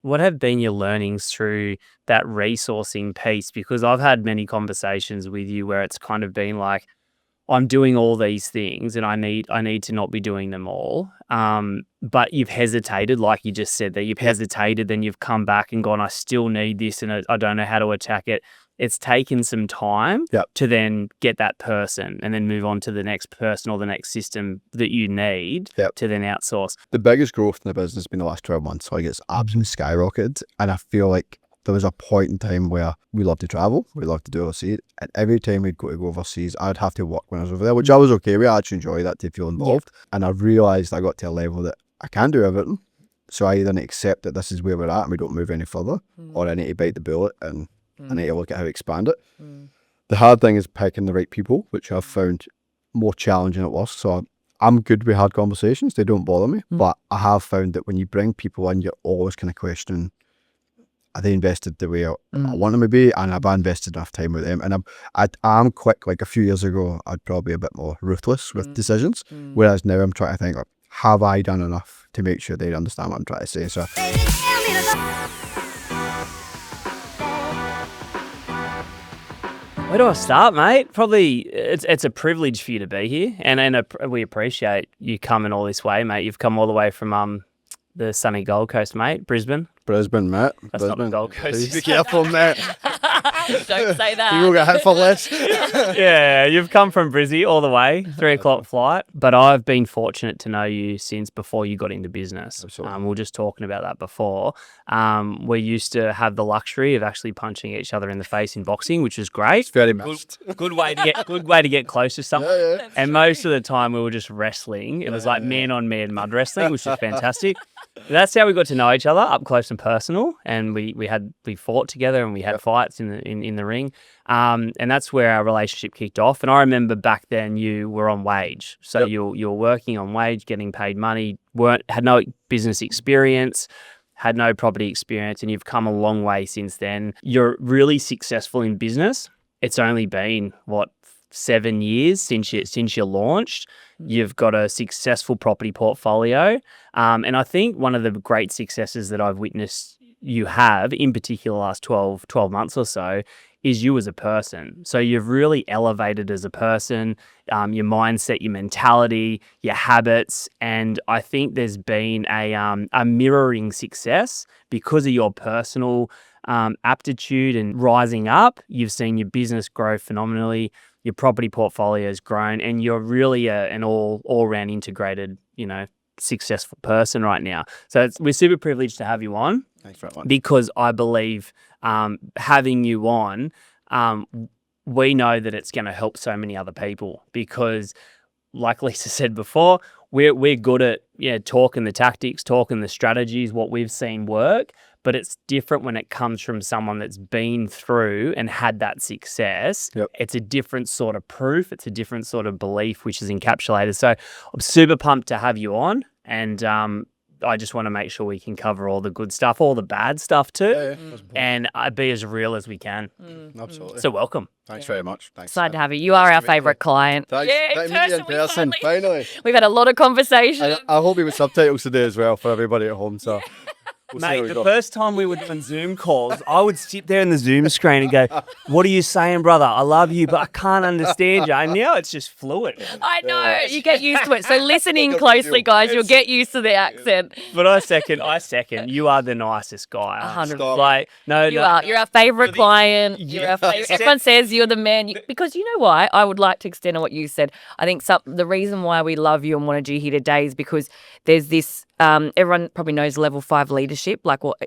What have been your learnings through that resourcing piece? Because I've had many conversations with you where it's kind of been like, I'm doing all these things and I need to not be doing them all. But you've hesitated, like you just said, that you've hesitated, then you've come back and gone, I still need this and I don't know how to attack it. It's taken some time to then get that person and then move on to the next person or the next system that you need to then outsource. The biggest growth in the business has been the last 12 months. Like, it's absolutely skyrocketed. And I feel like there was a point in time where we loved to travel, we loved to do overseas, and every time we'd go overseas, I'd have to work when I was over there, which I was okay with. I actually enjoy that, to feel involved. And I realised I got to a level that I can do everything. So I either need to accept that this is where we're at and we don't move any further, or I need to bite the bullet and I need to look at how to expand it. The hard thing is picking the right people, which I've found more challenging than it was. So I'm good with hard conversations, they don't bother me, but I have found that when you bring people in, you're always kind of questioning, are they invested the way I want them to be, and have I invested enough time with them? And I'm quick. Like a few years ago, I'd probably a bit more ruthless with decisions, whereas now I'm trying to think, like, have I done enough to make sure they understand what I'm trying to say? So Where do I start, mate? Probably it's a privilege for you to be here, and we appreciate you coming all this way, mate. You've come all the way from the sunny Gold Coast, mate, Brisbane, mate. That's not the Gold Coast. Be careful, mate. Don't say that. You will get hit for less. Yeah, you've come from Brizzy all the way, 3 o'clock flight. But I've been fortunate to know you since before you got into business. Absolutely. We were just talking about that before. We used to have the luxury of actually punching each other in the face in boxing, which was great. It's very mixed. Good way to get close to someone. Yeah. And most of the time we were just wrestling. It was like man on man mud wrestling, which was fantastic. That's how we got to know each other up close and personal, and we fought together and we had fights in the ring, and that's where our relationship kicked off. And I remember back then you were on wage, so you're working on wage, getting paid money, had no business experience, had no property experience, and you've come a long way since then. You're really successful in business. It's only been 7 years since you launched. You've got a successful property portfolio. And I think one of the great successes that I've witnessed you have, in particular last 12 months or so, is you as a person. So you've really elevated as a person, your mindset, your mentality, your habits. And I think there's been a mirroring success because of your personal aptitude and rising up. You've seen your business grow phenomenally. Your property portfolio has grown, and you're really an all-round integrated, successful person right now. So we're super privileged to have you on. Thanks very much. Because I believe having you on, we know that it's going to help so many other people. Because, like Lisa said before, we're good at talking the tactics, talking the strategies, what we've seen work. But it's different when it comes from someone that's been through and had that success. It's a different sort of proof. It's a different sort of belief, which is encapsulated. So I'm super pumped to have you on. And I just want to make sure we can cover all the good stuff, all the bad stuff too, and be as real as we can. Absolutely. So welcome. Thanks very much. Thanks. Excited to have you. You are our favourite client. Thanks. In person, finally. We've had a lot of conversations. I hope he was subtitles today as well for everybody at home. So. Mate, the first time we were doing Zoom calls, I would sit there in the Zoom screen and go, what are you saying, brother? I love you, but I can't understand you. And now it's just fluid. I know. You get used to it. So listening closely, guys, you'll get used to the accent. But I second. You are the nicest guy. 100%. Like, you are. You're our favourite client. You're our favourite. Everyone says you're the man. Because you know why? I would like to extend on what you said. I think the reason why we love you and wanted you here today is because there's this everyone probably knows level 5 leadership, like what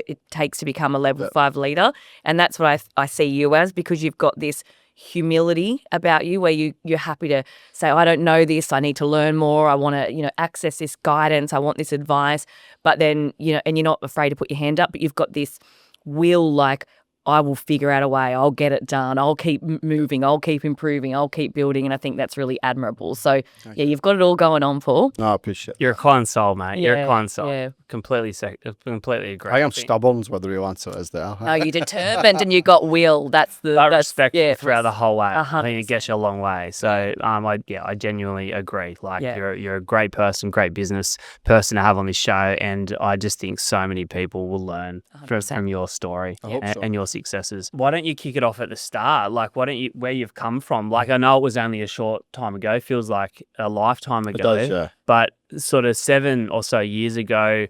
it takes to become a level 5 leader. And that's what I see you as, because you've got this humility about you where you're happy to say, I don't know this, I need to learn more, I want to, access this guidance, I want this advice. But then, and you're not afraid to put your hand up, but you've got this will, like, I will figure out a way. I'll get it done. I'll keep moving. I'll keep improving. I'll keep building. And I think that's really admirable. So, yeah, you've got it all going on, Paul. No, I appreciate it. You're a kind soul, mate. You're a kind soul. Yeah. Completely agree. I am stubborn is what the real answer is there. No, you're determined and you got will. That's respect throughout the whole way. 100%. I think it gets you a long way. So I genuinely agree. Like you're a great person, great business person to have on this show, and I just think so many people will learn from your story and your successes. Why don't you kick it off at the start? Like, why don't you where you've come from? Like, I know it was only a short time ago. Feels like a lifetime ago. It does, yeah. But sort of 7 or so years ago,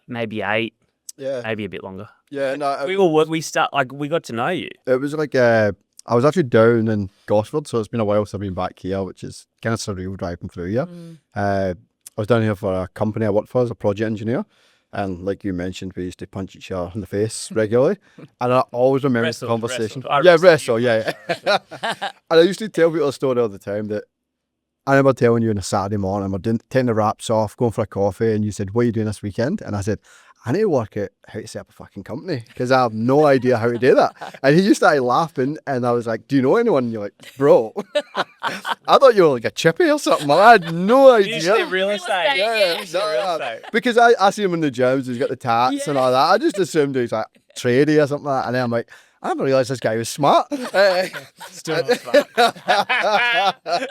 maybe 8, maybe a bit longer. Yeah, no. We got to know you. It was like I was actually down in Gosford, so it's been a while since I've been back here, which is kind of surreal driving through here. I was down here for a company I worked for as a project engineer. And like you mentioned, we used to punch each other in the face regularly. And I always remember the conversation. Wrestle. And I used to tell people a story all the time that I remember telling you on a Saturday morning, we're taking the wraps off, going for a coffee, and you said, what are you doing this weekend? And I said, I need to work out how to set up a fucking company because I have no idea how to do that. And he just started laughing, and I was like, do you know anyone? And you're like, bro, I thought you were like a chippy or something. I had no idea. You did real estate. Real estate. Because I see him in the gyms, he's got the tats and all that. I just assumed he's like tradie or something like that. And then I'm like, I didn't realise this guy was smart. Still not smart.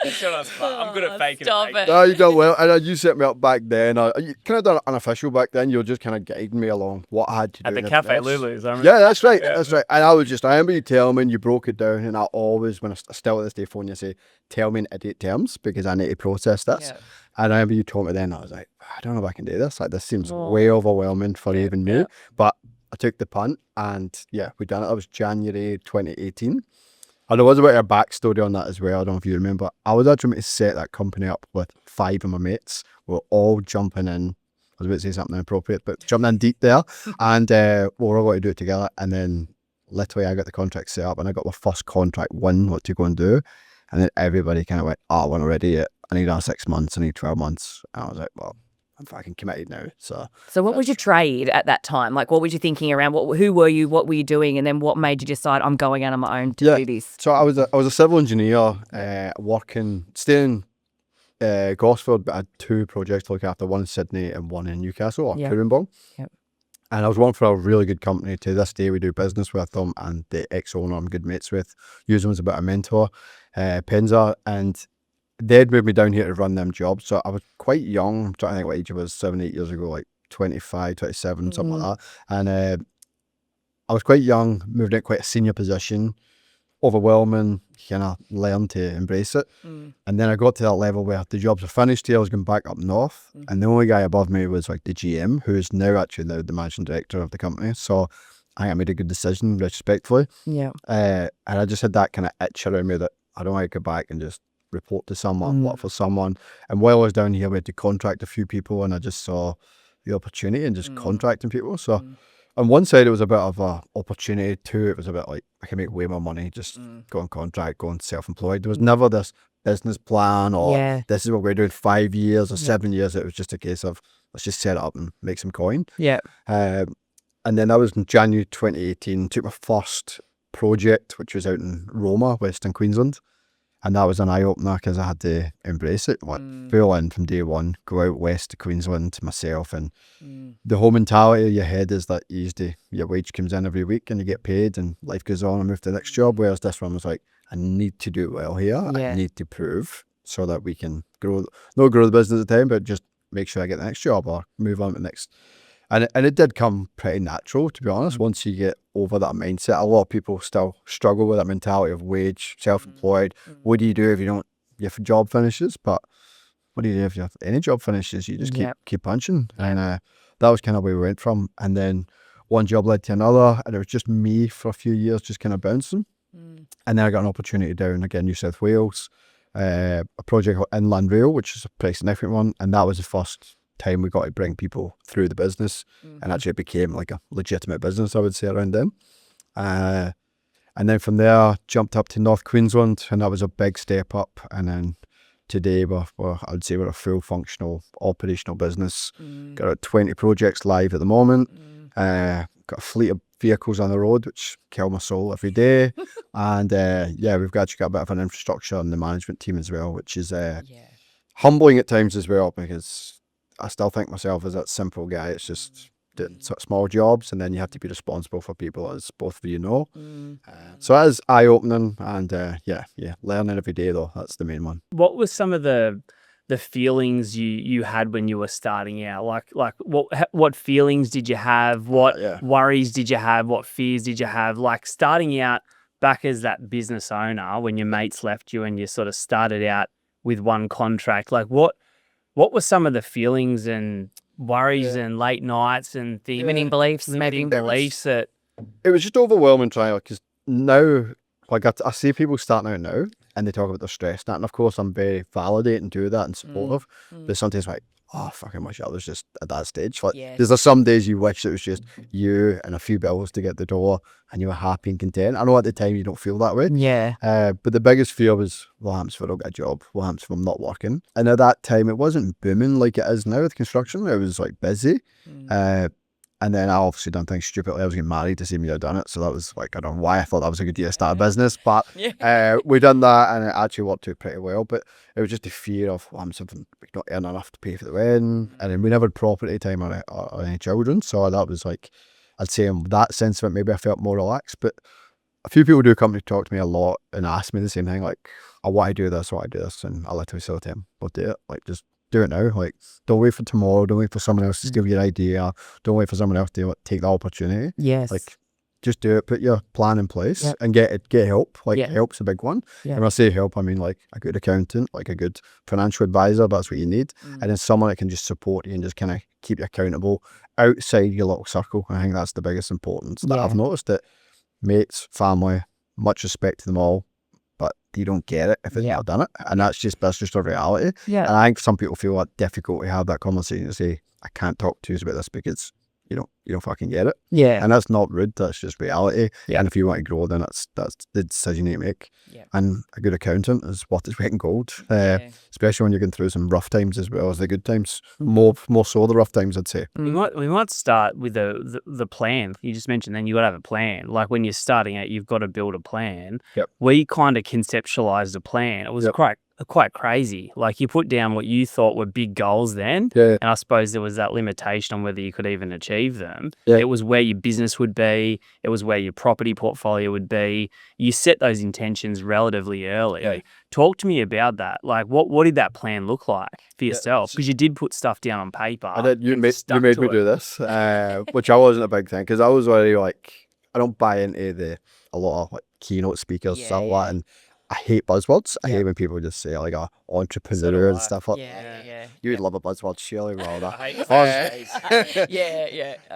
Still not smart. I'm good at faking it. No, you done well. And you set me up back then. You kind of done unofficial back then. You were just kind of guiding me along what I had to do. At the Cafe Lulu's, I remember. Yeah, that's right. That's right. And I remember you telling me and you broke it down. And I always, when I still at this day phone, you say, tell me in idiot terms because I need to process this. Yeah. And I remember you told me then, I was like, I don't know if I can do this. Like, this seems way overwhelming for even me. But I took the punt and we done it. That was January 2018. And there was a bit of a backstory on that as well. I don't know if you remember. I was actually meant to set that company up with 5 of my mates. We were all jumping in. I was about to say something inappropriate, but jumping in deep there. And we were all going to do it together. And then literally I got the contract set up and I got my first contract win, what to go and do. And then everybody kind of went, I wasn't ready yet. I need 6 months. I need 12 months. And I was like, well, I'm fucking committed now. So what was your trade at that time? Like, what was you thinking around? Who were you? What were you doing? And then what made you decide I'm going out on my own to do this? So I was a civil engineer, staying in Gosford, but I had 2 projects to look after, one in Sydney and one in Newcastle, or Coombe. Yep. And I was working for a really good company. To this day, we do business with them, and the ex-owner I'm good mates with. Use them as a bit of a mentor, Penza, and they'd moved me down here to run them jobs. So I was quite young. I'm trying to think what age I was, 7, 8 years ago, like 25, 27, something like that. And I was quite young, moved into quite a senior position, overwhelming, kind of learned to embrace it. And then I got to that level where the jobs were finished here, I was going back up north. And the only guy above me was like the GM, who is now actually the managing director of the company. So I think I made a good decision, respectfully. Yeah. And I just had that kind of itch around me that I don't want to go back and just report to someone, work for someone. And while I was down here, we had to contract a few people, and I just saw the opportunity and just contracting people. So on one side, it was a bit of a opportunity. 2, it was a bit like I can make way more money just going contract, going self-employed. There was never this business plan or this is what we're doing 5 years or 7 years. It was just a case of let's just set it up and make some coin. Yeah. And then that was in January 2018. Took my first project, which was out in Roma, Western Queensland. And that was an eye-opener because I had to embrace it, full in from day one, go out west to Queensland myself. And the whole mentality of your head is that your wage comes in every week and you get paid and life goes on and move to the next job. Whereas this one was like, I need to do well here. I need to prove so that we can not grow the business at the time, but just make sure I get the next job or move on to the next. And it did come pretty natural, to be honest, once you get over that mindset. A lot of people still struggle with that mentality of wage, self-employed. What do you do if your job finishes? But what do you do if any job finishes? You just keep punching. And that was kind of where we went from. And then one job led to another, and it was just me for a few years just kind of bouncing. And then I got an opportunity down again, New South Wales, a project called Inland Rail, which is a pretty significant one. And that was the first time we got to bring people through the business, and actually it became like a legitimate business, I would say, around then. And then from there jumped up to North Queensland, and that was a big step up. And then today I'd say we're a full functional operational business. Got about 20 projects live at the moment. Got a fleet of vehicles on the road, which kill my soul every day. And we've actually got a bit of an infrastructure on the management team as well, which is humbling at times as well, because I still think myself as that simple guy. It's just doing sort of small jobs, and then you have to be responsible for people, as both of you know. So that is eye-opening, and learning every day though. That's the main one. What were some of the feelings you had when you were starting out? Like what feelings did you have? What worries did you have? What fears did you have? Like starting out back as that business owner, when your mates left you and you sort of started out with one contract, like what were some of the feelings and worries and late nights and things, limiting beliefs, limiting beliefs that it was just overwhelming trying, because now, like I see people starting out now and they talk about their stress, and of course I'm very validating to that and supportive, but sometimes like, oh fucking wish I was just at that stage. Like there's some days you wish it was just you and a few bills to get the door and you were happy and content. I know at the time you don't feel that way. But the biggest fear was, what happens if I don't get a job? What happens if I'm not working? And at that time it wasn't booming like it is now with construction. It was like busy. And then I obviously done things stupidly. I was getting married to see me have done it. So that was like, I don't know why I thought that was a good idea to start a business. But we done that and it actually worked out pretty well. But it was just the fear of, well, I'm something we not earn enough to pay for the wedding. And then we never had property time or any children. So that was like, I'd say in that sense of it, maybe I felt more relaxed. But a few people do come to talk to me a lot and ask me the same thing, like, I want to do this, And I literally say to them, we'll do it. Like, just do it now. Like, don't wait for tomorrow. Don't wait for someone else to give you an idea. Don't wait for someone else to take the opportunity. Like, just do it. Put your plan in place and get help. Like, help's a big one. And when I say help, I mean like a good accountant, like a good financial advisor. That's what you need. And then someone that can just support you and just kind of keep you accountable outside your little circle. I think that's the biggest importance that I've noticed, that mates, family, much respect to them all, but you don't get it if it's not done it, and that's just a reality. And I think some people feel like difficult to have that conversation and say, I can't talk to you about this because you don't fucking get it. And that's not rude, that's just reality. And if you want to grow, then that's the decision you make. And a good accountant is worth its weight in gold, especially when you're going through some rough times as well as the good times. More so the rough times, I'd say. We might start with the plan. You just mentioned then you got to have a plan. Like when you're starting out, you've got to build a plan. We kind of conceptualized a plan. It was quite crazy. Like you put down what you thought were big goals then, and I suppose there was that limitation on whether you could even achieve them. It was where your business would be, it was where your property portfolio would be. You set those intentions relatively early. Talk to me about that. Like what did that plan look like for yourself? Because you did put stuff down on paper. I did. You made me do this, which I wasn't a big thing, because I was already like, I don't buy into a lot of like keynote speakers, stuff like that, and I hate buzzwords. I hate when people just say like entrepreneur and stuff like that. You would love a buzzword, surely, Wilder.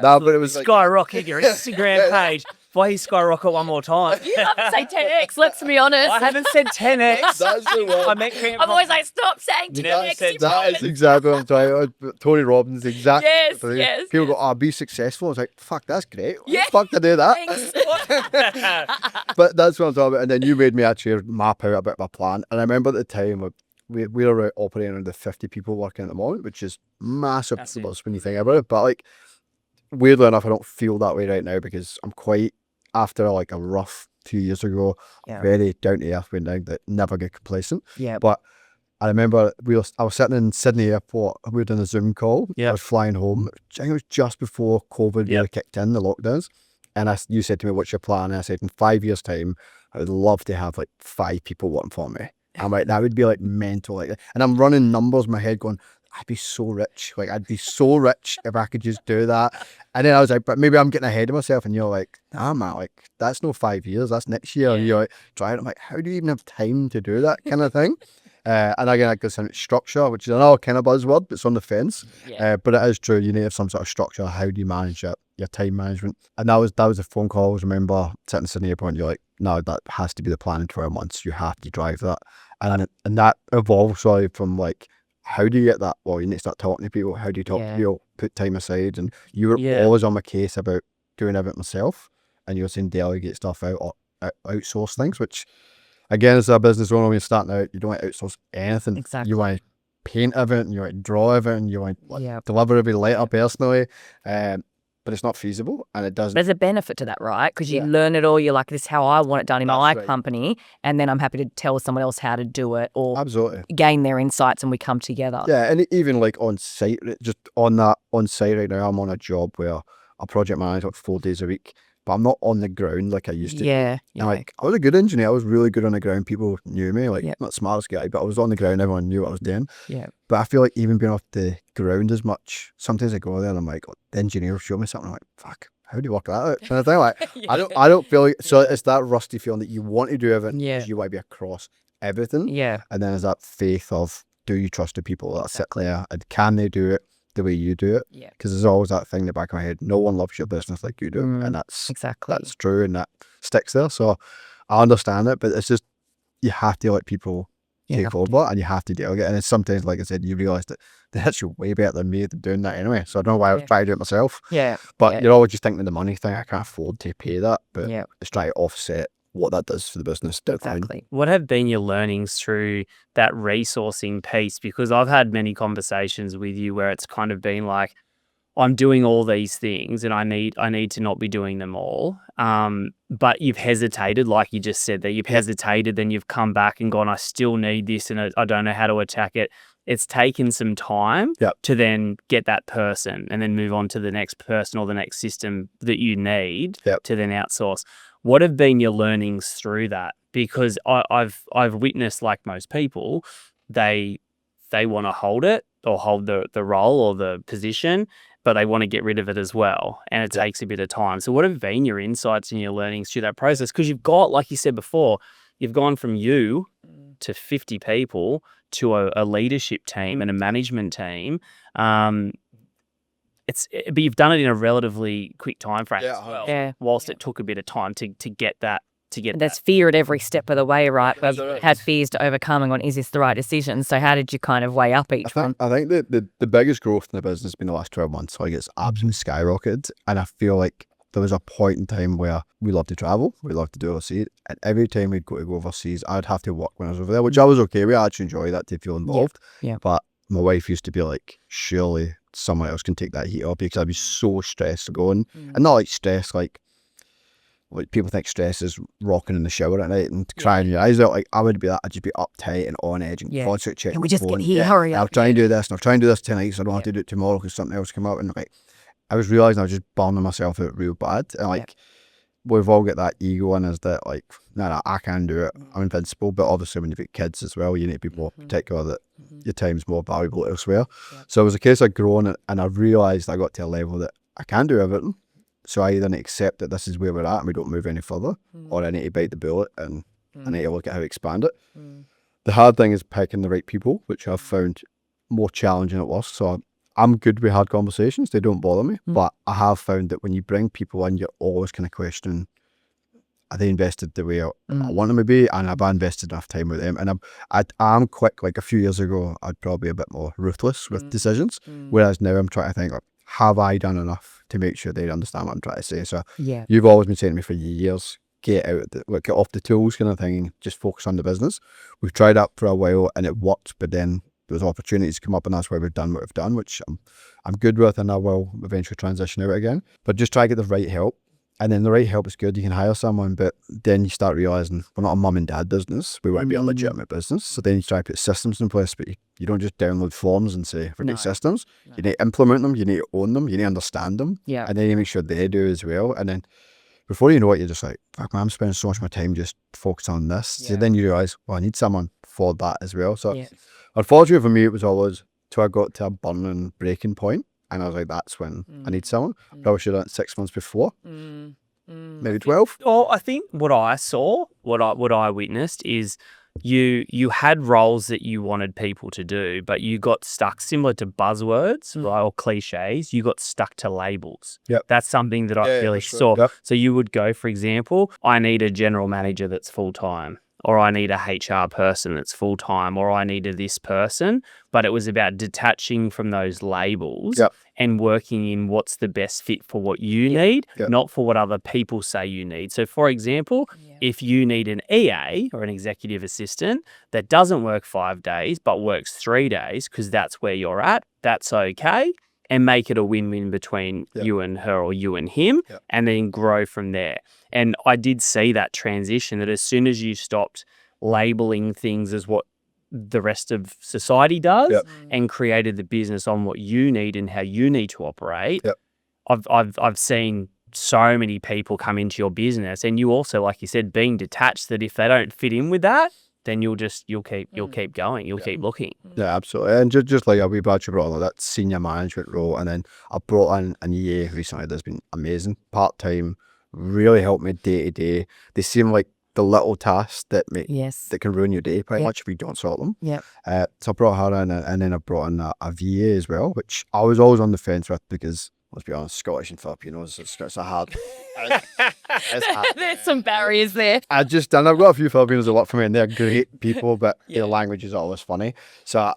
No, but it was skyrocket your Instagram page. Why you skyrocket one more time? You haven't said 10x, let's be honest. I haven't said 10x. That's the one. I'm always like, stop saying 10x. That is exactly what I'm talking about. Tony Robbins, exactly. Yes. People go, be successful. I was like, fuck, that's great. Fuck to do that. But that's what I'm talking about. And then you made me actually map out a bit of a plan. And I remember at the time, we were operating under 50 people working at the moment, which is massive when you think about it. But like, weirdly enough, I don't feel that way right now, because I'm quite, after like a rough 2 years ago, very down to earth, that never get complacent. But I remember I was sitting in Sydney airport, we were doing a Zoom call. I was flying home. I think it was just before COVID really kicked in, the lockdowns. And you said to me, what's your plan? And I said, in 5 years' time, I would love to have like 5 people working for me. I'm like, that would be like mental. Like, and I'm running numbers in my head going, I'd be so rich. Like, I'd be so rich if I could just do that. And then I was like, but maybe I'm getting ahead of myself. And you're like, nah, man, like, that's no 5 years. That's next year. And you're like, trying. I'm like, how do you even have time to do that kind of thing? And again, I got some structure, which is another kind of buzzword, but it's on the fence. But it is true. You need to have some sort of structure. How do you manage it? Your time management. And that was a phone call. I remember sitting in Sydney Airport, and you're like, no, that has to be the plan in 12 months. You have to drive that. And that evolves from like, how do you get that? Well, you need to start talking to people. How do you talk to people? Put time aside. And you were always on my case about doing everything myself. And you were saying delegate stuff out or outsource things, which again, as a business owner, when you're starting out, you don't want to outsource anything. Exactly. You want to paint everything, you want to draw everything, you want to deliver every letter personally. but it's not feasible, and it doesn't. There's a benefit to that, right? Because you learn it all. You're like, this is how I want it done in my company. And then I'm happy to tell someone else how to do it or Absolutely gain their insights, and we come together. Yeah, and even like on site, just on site right now, I'm on a job where I project manage like 4 days a week, but I'm not on the ground like I used to. Yeah. And like, I was a good engineer. I was really good on the ground. People knew me, like not the smartest guy, but I was on the ground. Everyone knew what I was doing. Yeah. But I feel like even being off the ground as much, sometimes I go there and I'm like, oh, the engineer will show me something. I'm like, fuck, how do you work that out? And I think like, I don't feel like, so it's that rusty feeling that you want to do everything because you want to be across everything. Yeah. And then there's that faith of, do you trust the people that sit there and can they do it the way you do it? Yeah. Because there's always that thing in the back of my head, no one loves your business like you do. And that's true, and that sticks there. So I understand it, but it's just, you have to let people take hold of it, and you have to delegate. And it's sometimes, like I said, you realise that they're actually way better than me at doing that anyway. So I don't know why I was trying to do it myself. Yeah. But you're always just thinking the money thing, I can't afford to pay that. But just try to offset what that does for the business. Exactly. What have been your learnings through that resourcing piece? Because I've had many conversations with you where it's kind of been like, I'm doing all these things and I need to not be doing them all. But you've hesitated, like you just said that you've hesitated, then you've come back and gone, I still need this and I don't know how to attack it. It's taken some time to then get that person and then move on to the next person or the next system that you need to then outsource. What have been your learnings through that? Because I've witnessed, like most people, they want to hold it or hold the role or the position, but they want to get rid of it as well. And it takes a bit of time. So what have been your insights and your learnings through that process? Because you've got, like you said before, you've gone from you to 50 people to a leadership team and a management team. But you've done it in a relatively quick time frame as well. Yeah. Whilst it took a bit of time to get that. There's fear at every step of the way, right? But you had fears to overcome and gone, is this the right decision? So how did you kind of weigh up each one? I think the biggest growth in the business has been the last 12 months. Like, it's absolutely skyrocketed. And I feel like there was a point in time where we loved to travel, we loved to do overseas, and every time we'd go overseas, I'd have to work when I was over there, which I was okay with. I actually enjoyed that, to feel involved. Yeah. But my wife used to be like, surely someone else can take that heat off, because I'd be so stressed going. And not like stress, like people think stress is rocking in the shower at night and crying your eyes out. Like, I would be that. I'd just be uptight and on edge and constantly checking. Can we just get here? Hurry up. I'll try and do this, and I'll try and do this tonight, so I don't have to do it tomorrow because something else came up. And like, I was realising I was just burning myself out real bad. And like, we've all got that ego in us that like, no, I can do it. I'm invincible. But obviously when you've got kids as well, you need to be more particular that your time's more valuable elsewhere. So it was a case of growing, and I realised I got to a level that I can do everything. So I either need to accept that this is where we're at and we don't move any further, or I need to bite the bullet and I need to look at how to expand it. The hard thing is picking the right people, which I've found more challenging at worst. So I'm good with hard conversations. They don't bother me. But I have found that when you bring people in, you're always kind of questioning, are they invested the way I want them to be? And have I invested enough time with them? And I'm quick. Like a few years ago, I'd probably be a bit more ruthless with decisions. Whereas now I'm trying to think, like, have I done enough to make sure they understand what I'm trying to say? So you've always been saying to me for years, get off the tools kind of thing and just focus on the business. We've tried that for a while and it worked, but then those opportunities come up, and that's why we've done what we've done, which I'm good with, and I will eventually transition out again. But just try to get the right help. And then the right help is good. You can hire someone, but then you start realising we're not a mum and dad business. We want to be a legitimate business. So then you try to put systems in place, but you don't just download forms and say, we're systems. No. You need to implement them. You need to own them. You need to understand them. Yeah. And then you make sure they do as well. And then before you know it, you're just like, fuck man, I'm spending so much of my time just focused on this. Yeah. So then you realise, well, I need someone for that as well. So unfortunately for me, it was always till I got to a burning breaking point. And I was like, that's when I need someone. Probably should have done it 6 months before. Maybe 12. Oh, I think what I saw, what I witnessed is you had roles that you wanted people to do, but you got stuck, similar to buzzwords, right, or cliches, you got stuck to labels. Yep. That's something that I really saw. Yep. So you would go, for example, I need a general manager that's full-time, or I need a HR person that's full-time, or I need this person. But it was about detaching from those labels and working in what's the best fit for what you need, not for what other people say you need. So, for example, if you need an EA or an executive assistant that doesn't work 5 days but works 3 days because that's where you're at, that's okay. and make it a win-win between you and her or you and him, and then grow from there. And I did see that transition, that as soon as you stopped labeling things as what the rest of society does and created the business on what you need and how you need to operate, I've seen so many people come into your business, and you also, like you said, being detached, that if they don't fit in with that, then you'll keep going, you'll keep looking. Yeah, absolutely. And just like we brought on that senior management role, and then I brought in an EA recently that's been amazing, part-time, really helped me day to day. They seem like the little tasks that that can ruin your day pretty much if you don't sort them. So I brought her in, and then I brought in a VA as well, which I was always on the fence with, because let's be honest, Scottish and Filipinos, it's a hard. It's hard. There's some barriers there. I've got a few Filipinos that work for me, and they're great people, but their language is always funny. So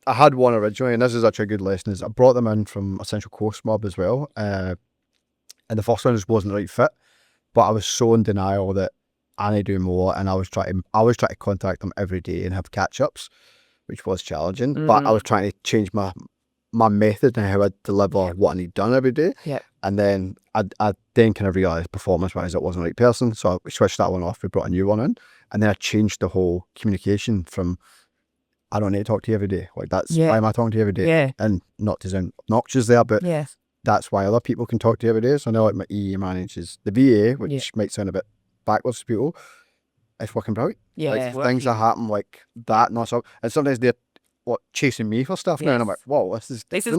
I had one originally, and this is actually a good lesson, is I brought them in from a Central Coast mob as well. And the first one just wasn't the right fit, but I was so in denial that I need to do more, and I was trying to contact them every day and have catch-ups, which was challenging, but I was trying to change my method and how I deliver what I need done every day. And then I then kind of realised performance-wise it wasn't the right person, so we switched that one off, we brought a new one in, and then I changed the whole communication from, I don't need to talk to you every day. Like, that's why am I talking to you every day? And not to sound obnoxious there, but that's why other people can talk to you every day. So now, like, my EA manages the VA, which might sound a bit backwards to people. It's working brilliant. Like, things that happen like that, not so, and sometimes they're chasing me for stuff now, and I'm like, whoa, this is good. This is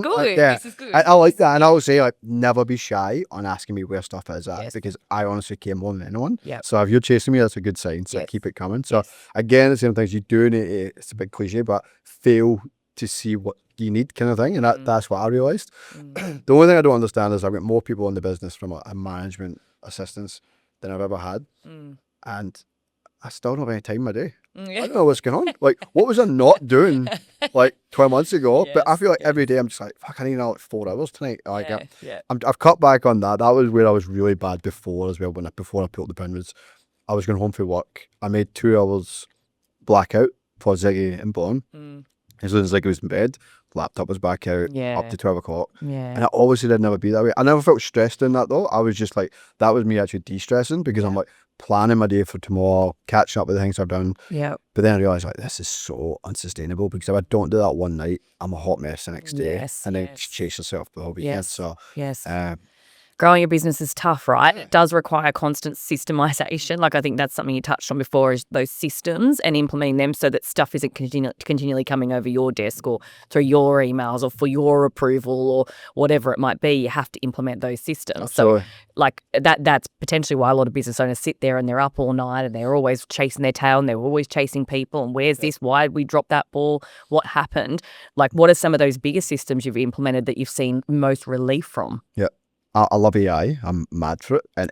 good. I like that, and I always say, like, never be shy on asking me where stuff is at, because I honestly care more than anyone. So if you're chasing me, that's a good sign. So keep it coming. So again, the same things, you do need to, it's a big cliche, but fail to see what you need, kind of thing, and that's what I realised. The only thing I don't understand is I've got more people in the business from a management assistance than I've ever had, and I still don't have any time in my day. I don't know what's going on. Like, what was I not doing like 12 months ago? But I feel like every day I'm just like, fuck, I need like 4 hours tonight. Like, I've cut back on that. That was where I was really bad before as well. Before I put the boundaries, I was going home from work. I made 2 hours blackout for Ziggy and Bon. As soon as Ziggy was in bed, laptop was back out up to 12 o'clock. And I always said I'd never be that way. I never felt stressed in that though. I was just like, that was me actually de-stressing, because I'm like planning my day for tomorrow, catching up with the things I've done. But then I realised, like, this is so unsustainable, because if I don't do that one night, I'm a hot mess the next day, and then just chase yourself the whole weekend. So growing a business is tough, right? It does require constant systemization. Like, I think that's something you touched on before, is those systems and implementing them so that stuff isn't continually coming over your desk or through your emails or for your approval or whatever it might be. You have to implement those systems. Absolutely. So, like, that's potentially why a lot of business owners sit there and they're up all night and they're always chasing their tail and they're always chasing people. And where's this? Why did we drop that ball? What happened? Like, what are some of those bigger systems you've implemented that you've seen most relief from? I love AI. I'm mad for it. And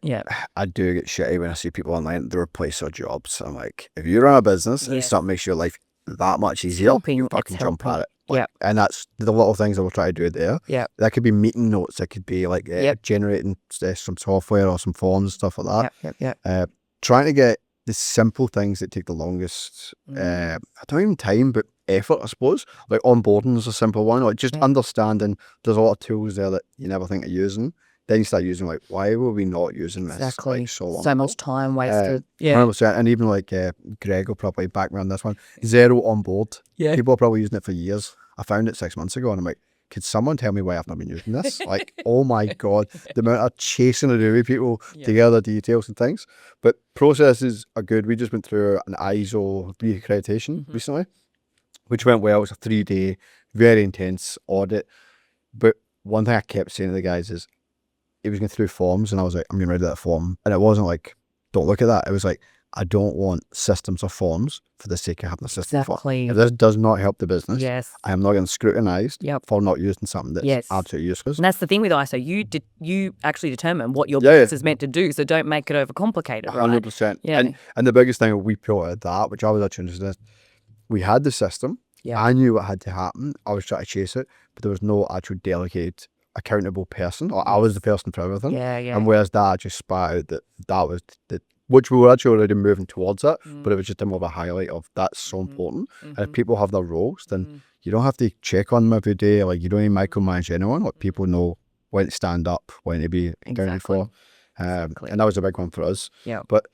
I do get shitty when I see people online that replace their jobs. I'm like, if you run a business and something makes your life that much easier, you fucking jump at it. Like, and that's the little things I will try to do there. That could be meeting notes. That could be like generating some software or some forms and stuff like that. Trying to get the simple things that take the longest, I don't even time, but effort, I suppose. Like, onboarding is a simple one. Like, just understanding there's a lot of tools there that you never think of using. Then you start using, like, why were we not using this like so long? So much time wasted. 100%. And even like Greg will probably back me on this one. Zero on board. People are probably using it for years. I found it 6 months ago, and I'm like, could someone tell me why I've not been using this? Like, oh my God, the amount of chasing to do with people to gather details and things. But processes are good. We just went through an ISO reaccreditation recently, which went well. It was a 3-day, very intense audit. But one thing I kept saying to the guys is, it was going through forms, and I was like, I'm getting rid of that form. And it wasn't like, don't look at that. It was like, I don't want systems or forms for the sake of having a system. If this does not help the business, I am not getting scrutinised for not using something that's absolutely useless. And that's the thing with ISO. You actually determine what your business is meant to do, so don't make it overcomplicated, right? 100%. And the biggest thing we put out of that, which I was actually interested in, we had the system. I knew what had to happen. I was trying to chase it, but there was no actual delegated accountable person, or I was the person for everything. And whereas that just spat out that was the, which we were actually already moving towards it, but it was just a more of a highlight of that's so important. And if people have their roles, then you don't have to check on them every day. Like, you don't even micromanage anyone. Like, people know when to stand up, when to be accounted for. And that was a big one for us. Yeah. But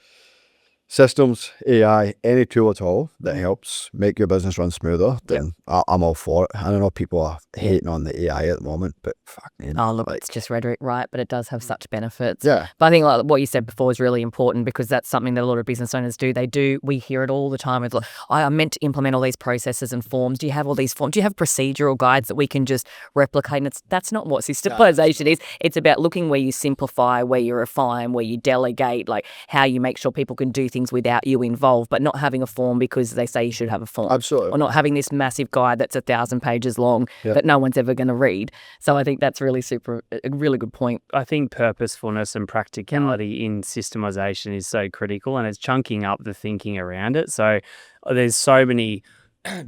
systems, AI, any tool at all that helps make your business run smoother, then I'm all for it. I don't know, people are hating on the AI at the moment, but fuck me. Oh, look, it's just rhetoric, right? But it does have such benefits. Yeah. But I think like what you said before is really important, because that's something that a lot of business owners do. We hear it all the time. It's like, I'm meant to implement all these processes and forms. Do you have all these forms? Do you have procedural guides that we can just replicate? And that's not what systemization is. It's about looking where you simplify, where you refine, where you delegate, like how you make sure people can do things without you involved, but not having a form because they say you should have a form. Absolutely. Or not having this massive guide that's 1,000 pages long that no one's ever going to read. So I think that's really a really good point. I think purposefulness and practicality in systemization is so critical, and it's chunking up the thinking around it. So there's so many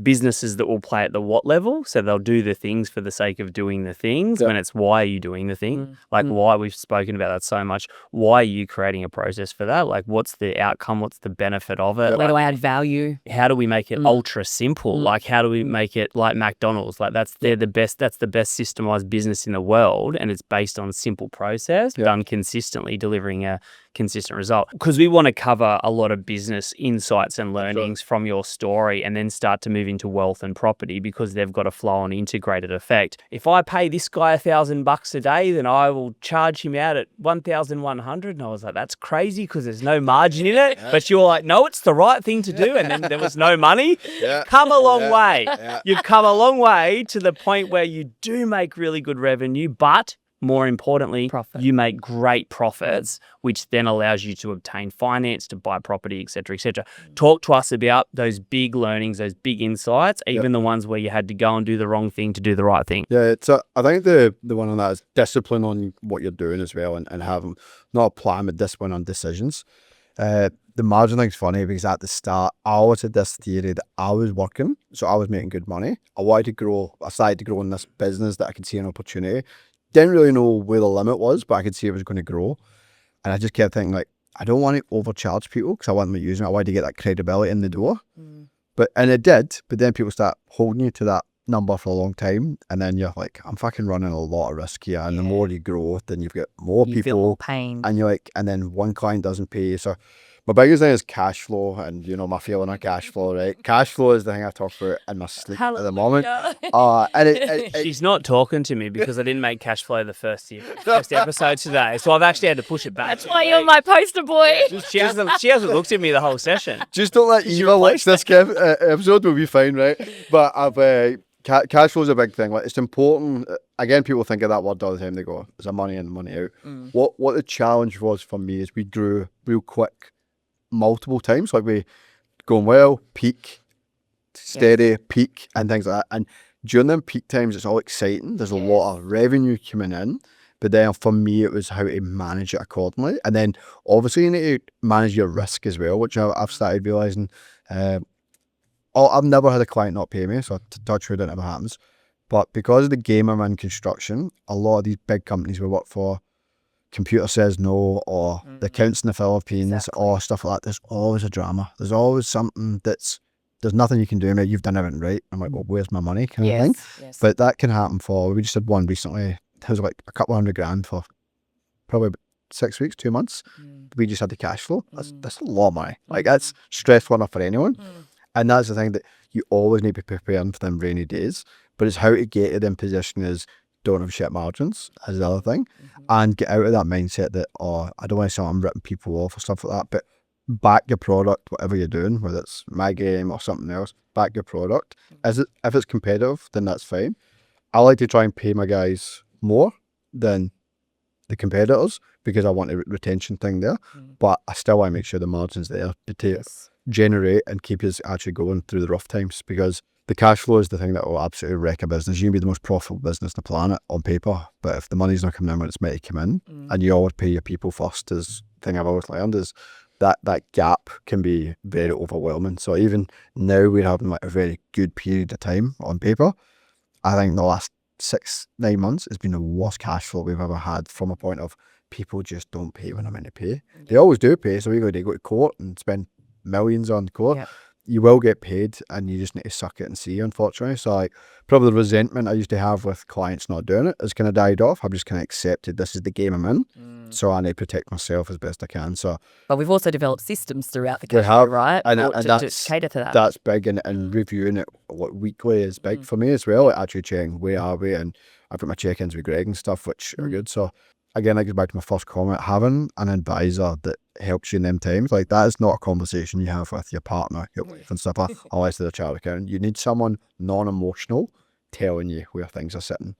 businesses that will play at the what level, so they'll do the things for the sake of doing the things, when it's why are you doing the thing, like why, we've spoken about that so much, why are you creating a process for that, like what's the outcome, what's the benefit of it, Where do I add value? how do we make it ultra simple, like how do we make it like McDonald's, like that's the best systemized business in the world, and it's based on simple process done consistently, delivering a consistent result. Because we want to cover a lot of business insights and learnings from your story, and then start to move into wealth and property, because they've got a flow on integrated effect. If I pay this guy $1,000 a day, then I will charge him out at 1,100. And I was like, that's crazy, because there's no margin in it. But you're like, no, it's the right thing to do. And then there was no money. Come a long way. You've come a long way to the point where you do make really good revenue, but more importantly, you make great profits, which then allows you to obtain finance, to buy property, et cetera, et cetera. Talk to us about those big learnings, those big insights, even the ones where you had to go and do the wrong thing to do the right thing. Yeah, it's I think the one on that is discipline on what you're doing as well, and having not a plan, but discipline on decisions. The margin thing's funny, because at the start, I always had this theory that I was working, so I was making good money. I wanted to grow, I started to grow in this business that I could see an opportunity. Didn't really know where the limit was, but I could see it was going to grow. And I just kept thinking, like, I don't want to overcharge people, because I want them to use it. I wanted to get that credibility in the door. And it did. But then people start holding you to that number for a long time. And then you're like, I'm fucking running a lot of risk here. And the more you grow, then you've got more people. Feel more pain. And you're like, and then one client doesn't pay. So my biggest thing is cash flow, and you know my feeling on cash flow, right? Cash flow is the thing I talk about in my sleep at the moment. And she's not talking to me because I didn't make cash flow the first episode today, so I've actually had to push it back. That's why you're my poster boy. She hasn't looked at me the whole session. Just don't let Eva watch this episode. We'll be fine, right? But I've cash flow is a big thing. Like, it's important. Again, people think of that word all the time. They go, "Is there money in and money out?" What the challenge was for me is we grew real quick, multiple times. Like, we going well, peak, steady, peak, and things like that. And during them peak times, it's all exciting. There's a lot of revenue coming in. But then for me, it was how to manage it accordingly. And then obviously you need to manage your risk as well, which I've started realising. I've never had a client not pay me, so to touch wood, it never happens. But because of the game I'm in construction, a lot of these big companies we work for, computer says no, or the accounts in the Philippines, or stuff like that. There's always a drama. There's always something there's nothing you can do, mate. You've done everything right. I'm like, well, where's my money, kind of thing. But that can happen we just had one recently. It was like a couple $100,000 for probably about 6 weeks, 2 months. We just had the cash flow. That's a lot of money. Like, that's stressful enough for anyone. And that's the thing, that you always need to be preparing for them rainy days. But it's how to get to them position is don't have shit margins, as the other thing. And get out of that mindset that, I don't want to say I'm ripping people off or stuff like that, but back your product, whatever you're doing, whether it's my game or something else, back your product. If it's competitive, then that's fine. I like to try and pay my guys more than the competitors, because I want a retention thing there. But I still want to make sure the margin's there to generate and keep us actually going through the rough times, because the cash flow is the thing that will absolutely wreck a business. You can be the most profitable business on the planet on paper, but if the money's not coming in when it's meant to come in, and you always pay your people first, is the thing I've always learned, is that gap can be very overwhelming. So even now we're having like a very good period of time on paper. I think the last 6-9 months has been the worst cash flow we've ever had, from a point of people just don't pay when I'm meant to pay. They always do pay, so we go to court and spend millions on court. you will get paid, and you just need to suck it and see, unfortunately. So like probably the resentment I used to have with clients not doing it has kind of died off. I've just kind of accepted this is the game I'm in, so I need to protect myself as best I can. So, but we've also developed systems throughout the We country, have, right? and to that's cater to that. That's big, and reviewing it weekly is big for me as well. Like actually checking where are we, and I've got my check-ins with Greg and stuff, which are good. So again, that goes back to my first comment: having an advisor that helps you in them times, like that is not a conversation you have with your partner, your wife and stuff, unless they're a chartered accountant. You need someone non-emotional telling you where things are sitting.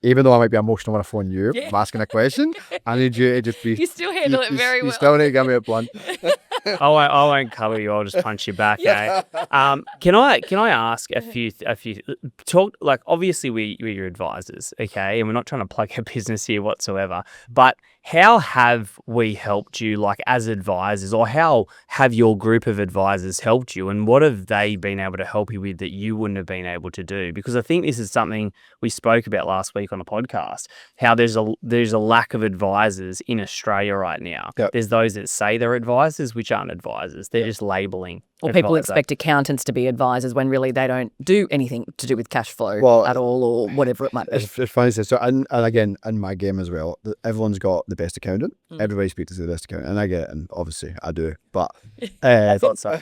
Even though I might be emotional when I phone you, I'm asking a question, I need you to just be. You still handle it very well. You still need to give me a blunt. I won't cover you. I'll just punch you back. Eh? Can I ask a few talk, like obviously we're your advisors, okay, and we're not trying to plug your business here whatsoever. But how have we helped you, like as advisors, or how have your group of advisors helped you, and what have they been able to help you with that you wouldn't have been able to do? Because I think this is something we spoke about last week on the podcast. How there's a lack of advisors in Australia right now. Yep. There's those that say they're advisors, which aren't advisors. They're just labeling. Or people advisor. expect accountants to be advisors when really they don't do anything to do with cash flow at all, or whatever it might be. It's funny. So, and again, in my game as well, everyone's got the best accountant. Everybody speaks to the best accountant, and I get it, and obviously I do. But I thought so.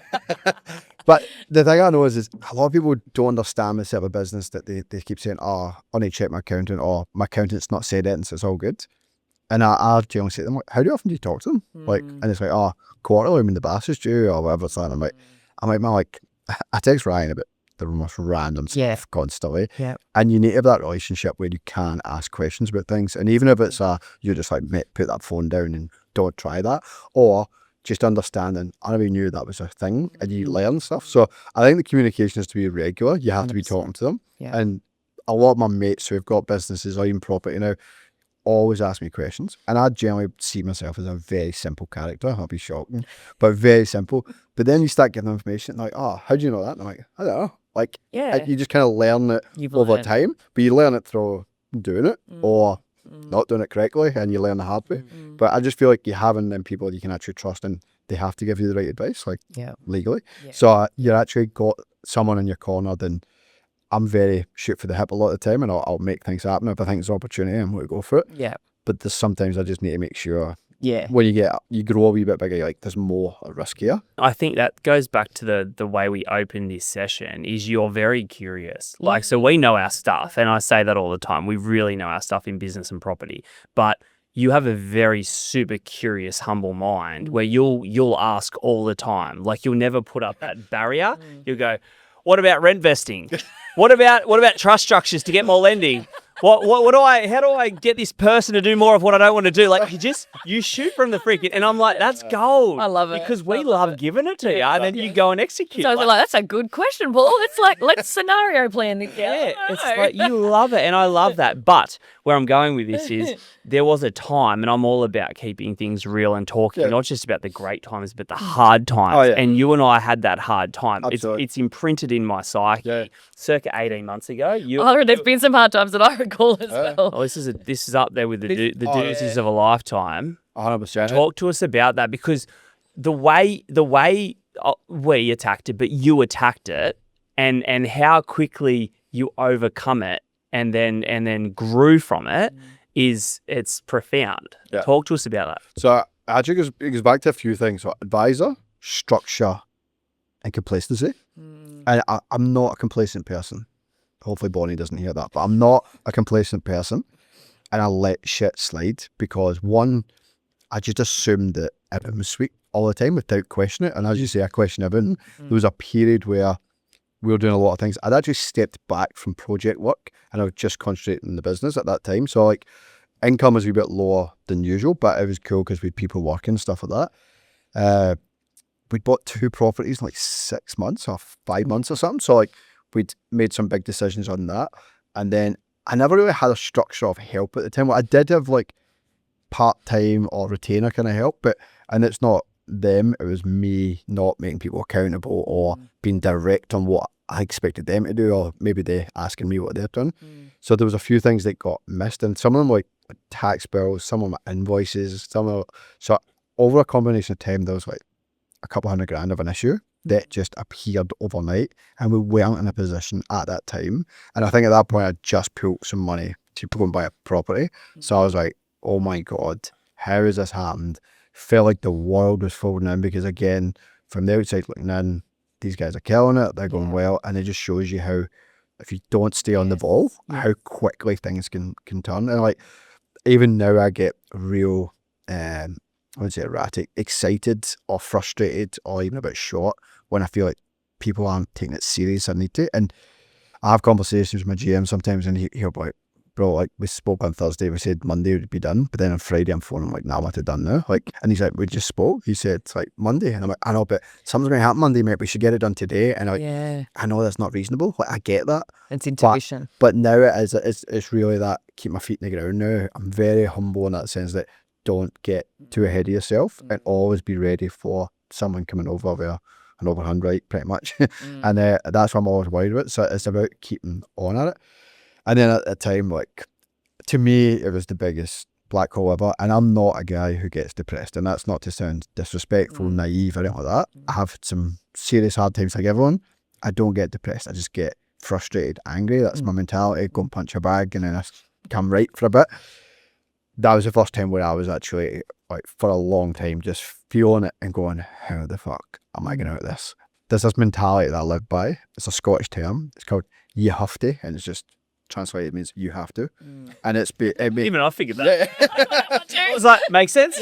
But the thing I know is a lot of people don't understand this type of business, that they keep saying, oh, I need to check my accountant, or my accountant's not said it, and so it's all good. And I generally say to them, how often do you talk to them? Like, and it's like, oh, quarterly when the bass is due, or whatever it's like. I'm like, I text Ryan about the most random stuff constantly. Yeah. And you need to have that relationship where you can ask questions about things. And even if it's you're just like, mate, put that phone down and don't try that. Or just understanding, I never knew that was a thing, and you learn stuff. So I think the communication has to be regular. You have 100%. To be talking to them. Yeah. And a lot of my mates who've got businesses or even property now always ask me questions. And I generally see myself as a very simple character. I'll be shocking, but very simple. But then you start getting information like, oh, how do you know that? And I'm like, I don't know. Like, you just kind of learn it over time, but you learn it through doing it or not doing it correctly, and you learn the hard way. But I just feel like you having them people you can actually trust, and they have to give you the right advice, like legally. Yeah. So you're actually got someone in your corner. Then I'm very shoot for the hip a lot of the time, and I'll make things happen. If I think it's an opportunity, I'm going to go for it. Yeah. But there's sometimes I just need to make sure. Yeah. When you grow a wee bit bigger, you're like, there's more risk here. I think that goes back to the way we opened this session. Is you're very curious. Like, so we know our stuff, and I say that all the time. We really know our stuff in business and property, but you have a very super curious, humble mind where you'll ask all the time. Like, you'll never put up that barrier. You'll go, what about rentvesting? What about trust structures to get more lending? How do I get this person to do more of what I don't want to do? Like, you shoot from the freaking, and I'm like, that's gold. I love it. Because we love giving it to you, and then you go and execute. So I was like, that's a good question, Paul. It's like, let's scenario plan this. Yeah, it's like, you love it, and I love that. But where I'm going with this is, there was a time, and I'm all about keeping things real and talking, not just about the great times, but the hard times. Oh, yeah. And you and I had that hard time. It's imprinted in my psyche. Circa 18 months ago. There's been some hard times that I recall as well. Oh, this is up there with the doozies of a lifetime. 100%. Talk to us about that, because the way we attacked it, but you attacked it, and how quickly you overcome it and then grew from it it's profound. Yeah. Talk to us about that. So actually it goes back to a few things. So advisor, structure, and complacency. And I'm not a complacent person. Hopefully Bonnie doesn't hear that, but I'm not a complacent person, and I let shit slide because, one, I just assumed that everything was sweet all the time without questioning it. And as you say, I question everything. There was a period where we were doing a lot of things. I'd actually stepped back from project work, and I was just concentrating on the business at that time. So like, income was a bit lower than usual, but it was cool because we had people working, stuff like that. We bought 2 properties in like 6 months or 5 months or something. So like, we'd made some big decisions on that. And then I never really had a structure of help at the time. Well, I did have like part-time or retainer kind of help, and it's not them, it was me not making people accountable or being direct on what I expected them to do, or maybe they asking me what they're doing. So there was a few things that got missed, and some of them like tax bills, some of my invoices, so over a combination of time, there was like a couple $100,000 of an issue. that just appeared overnight, and we weren't in a position at that time. And I think at that point I just pulled some money to go and buy a property. So I was like, oh my God, how has this happened? Felt like the world was folding in, because again, from the outside looking in, these guys are killing it, they're going well, and it just shows you how, if you don't stay on the ball, how quickly things can turn. And like, even now I get real, I would say erratic, excited or frustrated or even a bit short when I feel like people aren't taking it serious. I need to. And I have conversations with my GM sometimes, and he'll be like, bro, like, we spoke on Thursday, we said Monday would be done, but then on Friday I'm phoning like, nah, I'm not done now. Like, and he's like, we just spoke. He said it's like Monday, and I'm like, I know, but something's going to happen Monday, mate. We should get it done today. And I'm like, I know that's not reasonable. Like, I get that. It's intuition. But now it is. It's really that keep my feet in the ground. Now I'm very humble in that sense that don't get too ahead of yourself, and always be ready for someone coming over with an overhand right, pretty much. And that's what I'm always worried about. So it's about keeping on at it. And then at the time, like, to me, it was the biggest black hole ever. And I'm not a guy who gets depressed. And that's not to sound disrespectful, naive, or anything like that. I have some serious hard times like everyone. I don't get depressed. I just get frustrated, angry. That's my mentality. Go and punch a bag, and then I come right for a bit. That was the first time where I was actually, like, for a long time, just feeling it and going, how the fuck am I getting out of this? There's this mentality that I live by. It's a Scottish term. It's called you have to, and it's just translated, it means you have to. And even I figured that. I was like, makes sense.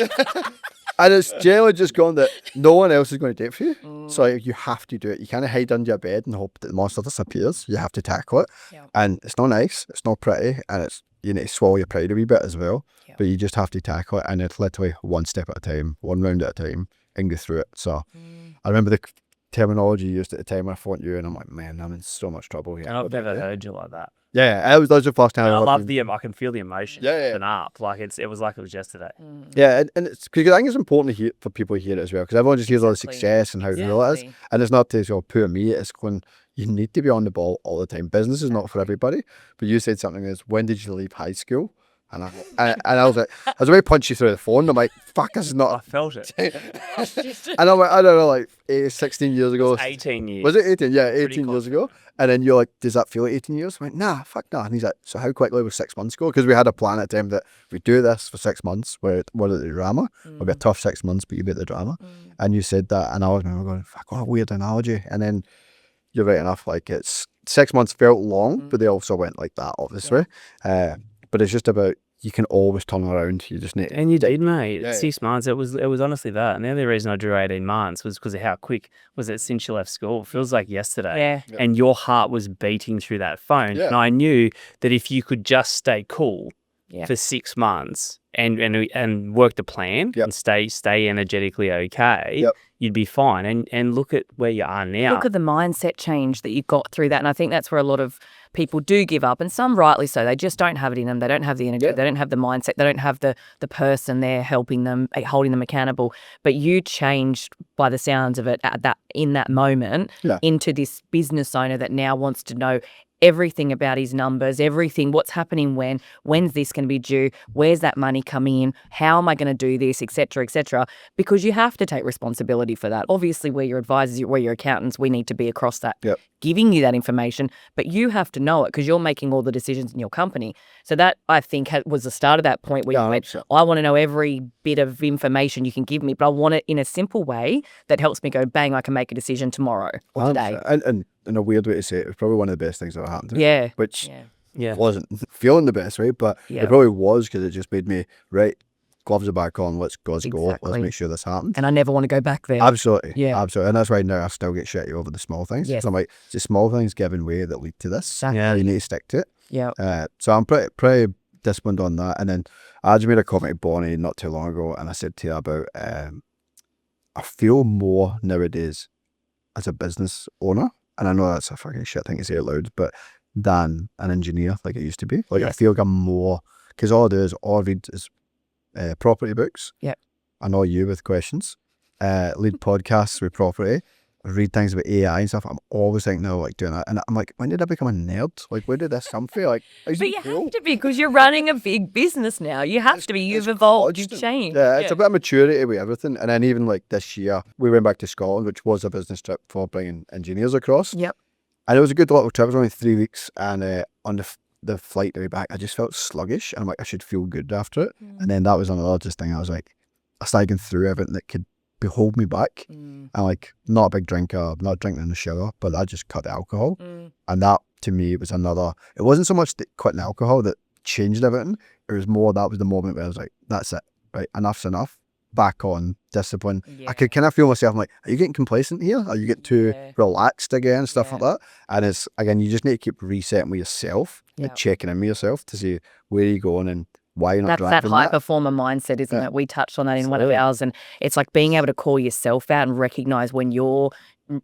And it's generally just gone that no one else is going to do it for you. So you have to do it. You can't hide under your bed and hope that the monster disappears. You have to tackle it. And it's not nice, it's not pretty, and it's, you need to swallow your pride a wee bit as well. But you just have to tackle it, and it's literally one step at a time, one round at a time, and go through it. So I remember the terminology used at the time when I phoned you, and I'm like, man, I'm in so much trouble here. And I've never heard you like that. Yeah, that was the first time. I love I can feel the emotion. Yeah. Up. Like it was like it was yesterday. Yeah, and it's because I think it's important to hear, for people to hear it as well, because everyone just hears all the success and how real it is, and it's not to say, poor me. It's going, you need to be on the ball all the time. Business is not for everybody. But you said something as, when did you leave high school? And I was like, I was about to punch you through the phone. I'm like, fuck, this is not. I felt it. And I'm like, I don't know, like 16 years ago. 18 years. Was it 18? Yeah, 18 years ago. And then you're like, does that feel like 18 years? I went, nah, fuck nah. And he's like, so how quickly was 6 months ago? Because we had a plan at the time that we do this for 6 months, where it was the drama. It'll be a tough 6 months, but you beat the drama. And you said that, and I was going, fuck, what a weird analogy. And then you're right enough, like, it's 6 months felt long, but they also went like that, obviously. But it's just about, you can always turn around. You just need. And you did, mate. 6 months. It was honestly that. And the only reason I drew 18 months was because of how quick was it since you left school. It feels like yesterday. Yeah. And your heart was beating through that phone. And I knew that if you could just stay cool for 6 months and work the plan and stay energetically okay, you'd be fine. And look at where you are now. Look at the mindset change that you got through that. And I think that's where a lot of people do give up, and some rightly so. They just don't have it in them. They don't have the energy. They don't have the mindset. They don't have the person there helping them, holding them accountable. But you changed, by the sounds of it, in that moment into this business owner that now wants to know everything about his numbers, everything, what's happening when's this going to be due, where's that money coming in, how am I going to do this, etc., because you have to take responsibility for that. Obviously, we're your advisors, we're your accountants, we need to be across that, giving you that information, but you have to know it because you're making all the decisions in your company. So that, I think, was the start of that point where you went, I want to know every bit of information you can give me, but I want it in a simple way that helps me go, bang, I can make a decision tomorrow or today. And in a weird way to say it, it was probably one of the best things that happened to me. Yeah. Which wasn't feeling the best, right? But it probably was, because it just made me, right, gloves are back on, let's go. Let's make sure this happens. And I never want to go back there. Absolutely. Yeah. Absolutely. And that's why now I still get shitty over the small things. Yes. So I'm like, it's the small things giving way that lead to this. Exactly. You need to stick to it. Yeah. So I'm pretty disciplined on that. And then I just made a comment to Bonnie not too long ago, and I said to her about, I feel more nowadays as a business owner, and I know that's a fucking shit thing to say out loud, but than an engineer like it used to be. Like I feel like I'm more, because all I do is all I read is property books. Yeah. I know you with questions. Lead podcasts with property. read things about AI and stuff. I'm always thinking, no, like doing that. And I'm like, when did I become a nerd? Like, where did this come from? Like, But you have to be, because you're running a big business now. You have to be. You've evolved. You've changed. Yeah, it's a bit of maturity with everything. And then even like this year, we went back to Scotland, which was a business trip for bringing engineers across. Yep. And it was a good little trip. It was only 3 weeks. And on the flight to be back, I just felt sluggish. And I'm like, I should feel good after it. And then that was another just thing. I was like, I started going through everything that could hold me back. I'm like, not a big drinker, not drinking in the shower, but I just cut the alcohol. And that to me was another, it wasn't so much quitting alcohol that changed everything. It was more, that was the moment where I was like, that's it, right? Enough's enough. Back on discipline. I could kind of feel myself, I'm like, are you getting complacent here? Are you getting too relaxed again? Stuff like that. And it's, again, you just need to keep resetting with yourself and checking in with yourself to see where you're going and why you're not That's that high performer mindset, isn't it? We touched on that in one of ours, and it's like being able to call yourself out and recognize when you're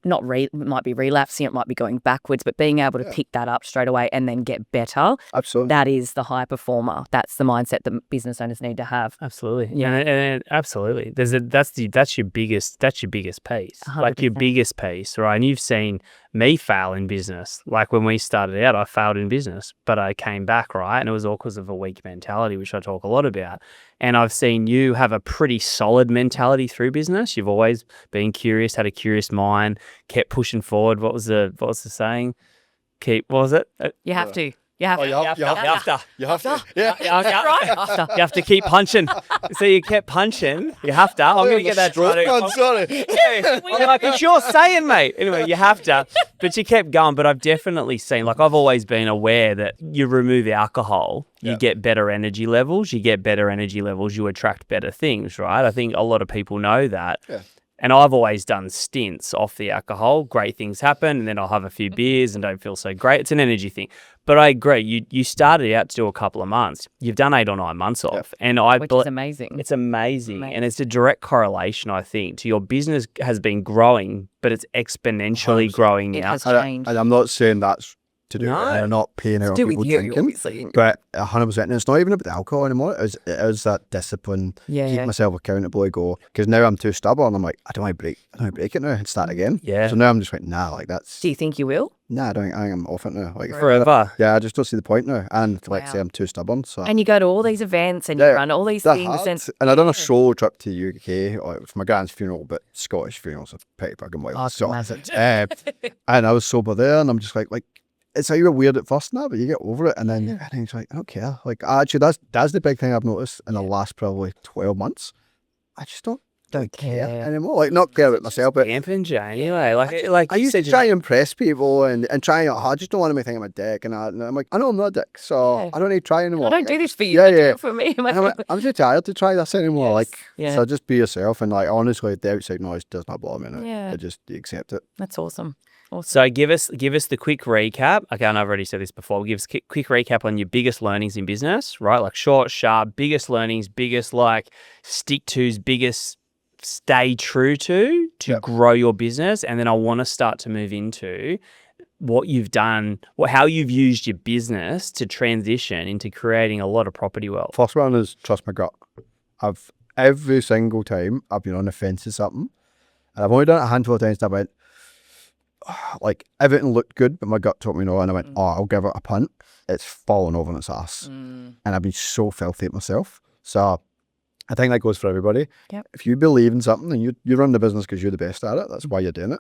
might be relapsing, it might be going backwards, but being able to pick that up straight away and then get better. Absolutely. That is the high performer. That's the mindset that business owners need to have. Absolutely. Yeah, and absolutely. That's your biggest piece. 100%. Like your biggest piece, right? And you've seen me fail in business. Like when we started out, I failed in business, but I came back, right? And it was all because of a weak mentality, which I talk a lot about. And I've seen you have a pretty solid mentality through business. You've always been curious, had a curious mind, kept pushing forward. What was the saying? What was it? You have to. You have to. You have to. You have to. Yeah. Right. You have to keep punching. So you kept punching. You have to. I'm going to get that right. I'm sorry. I'm like, it's your saying, mate. Anyway, you have to. But you kept going. But I've definitely seen, like, I've always been aware that you remove alcohol, you get better energy levels. You get better energy levels, you attract better things, right? I think a lot of people know that. Yeah. And I've always done stints off the alcohol. Great things happen, and then I'll have a few beers and don't feel so great. It's an energy thing. But I agree. You started out to do a couple of months. You've done 8 or 9 months off. And which is amazing. It's amazing. And it's a direct correlation, I think, to your business has been growing, but it's exponentially growing now. It has changed. And I'm not saying that's to do with it. I'm not paying out on people drinking. But 100%. And it's not even about the alcohol anymore. It is that discipline, keep myself accountable. I go, because now I'm too stubborn. I'm like, I don't want to break it now and start again. Yeah. So now I'm just like, nah, like that's. Do you think you will? Nah, I think I'm off it now. Like forever. Yeah, I just don't see the point now. And like say I'm too stubborn. So. And you go to all these events and you run all these things. And I done a solo trip to the UK. It was my grand's funeral, but Scottish funerals are pretty fucking wild. Oh, so, and I was sober there, and I'm just like. It's a bit weird at first now, but you get over it, and then it's like, I don't care. Like, actually, that's the big thing I've noticed in the last probably 12 months. I just don't care anymore. Like, not care about myself, but camping, anyway. Like I used to try and impress people and try. I just don't want to make think I'm a dick, and I'm like, I know I'm not a dick, so I don't need to try anymore. I don't do this for you. I do it for me. I'm too tired to try this anymore. So just be yourself, and like honestly, the outside noise does not bother me. I just accept it. That's awesome. So give us the quick recap. Okay, and I've already said this before. Give us a quick recap on your biggest learnings in business, right? Like short, sharp, biggest learnings, biggest like stick tos, biggest stay true to grow your business. And then I want to start to move into what you've done, how you've used your business to transition into creating a lot of property wealth. First one is trust my gut. Every single time I've been on the fence with something, and I've only done it a handful of times that I went, like everything looked good, but my gut told me no, and I went, I'll give it a punt. It's fallen over on its ass, and I've been so filthy at myself. So I think that goes for everybody. Yep. If you believe in something and you run the business because you're the best at it, that's why you're doing it.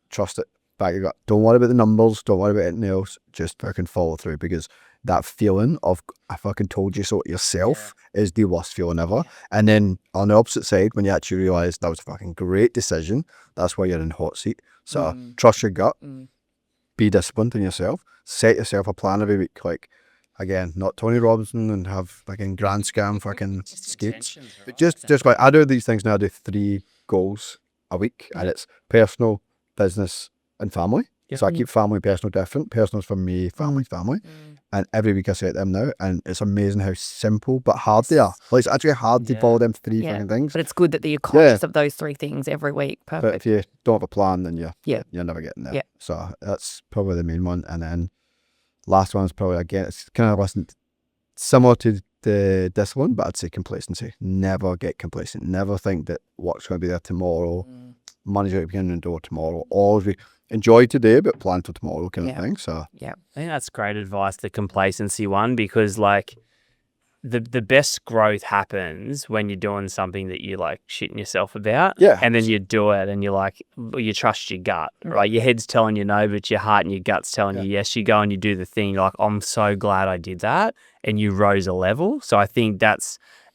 Trust it. Back your gut. Don't worry about the numbers. Don't worry about anything else. Just fucking follow through, because that feeling of I fucking told you so to yourself is the worst feeling ever. And then on the opposite side, when you actually realise that was a fucking great decision, that's why you're in the hot seat. So trust your gut, be disciplined in yourself, set yourself a plan every week. Like, again, not Tony Robinson and have fucking grand scam fucking skates. But just like, I do these things now, I do 3 goals a week, and it's personal, business, and family. So I keep family, personal different. Personal's for me, family's family. And every week I set them now, and it's amazing how simple but hard they are. Like, it's actually hard to follow them 3 fucking things. But it's good that you're conscious of those 3 things every week. Perfect. But if you don't have a plan, then you're never getting there. So that's probably the main one. And then last one is probably, again, it's kind of similar to the discipline, but I'd say complacency. Never get complacent. Never think that work's going to be there tomorrow. money's out the beginning of the door tomorrow. Always be enjoy today, but plan for tomorrow kind of thing. So I think that's great advice, the complacency one, because like the best growth happens when you're doing something that you like shitting yourself about. Yeah. And then you do it and you're like, well, you trust your gut, right? Your head's telling you no, but your heart and your gut's telling you yes. You go and you do the thing. You're like, I'm so glad I did that. And you rose a level. So I think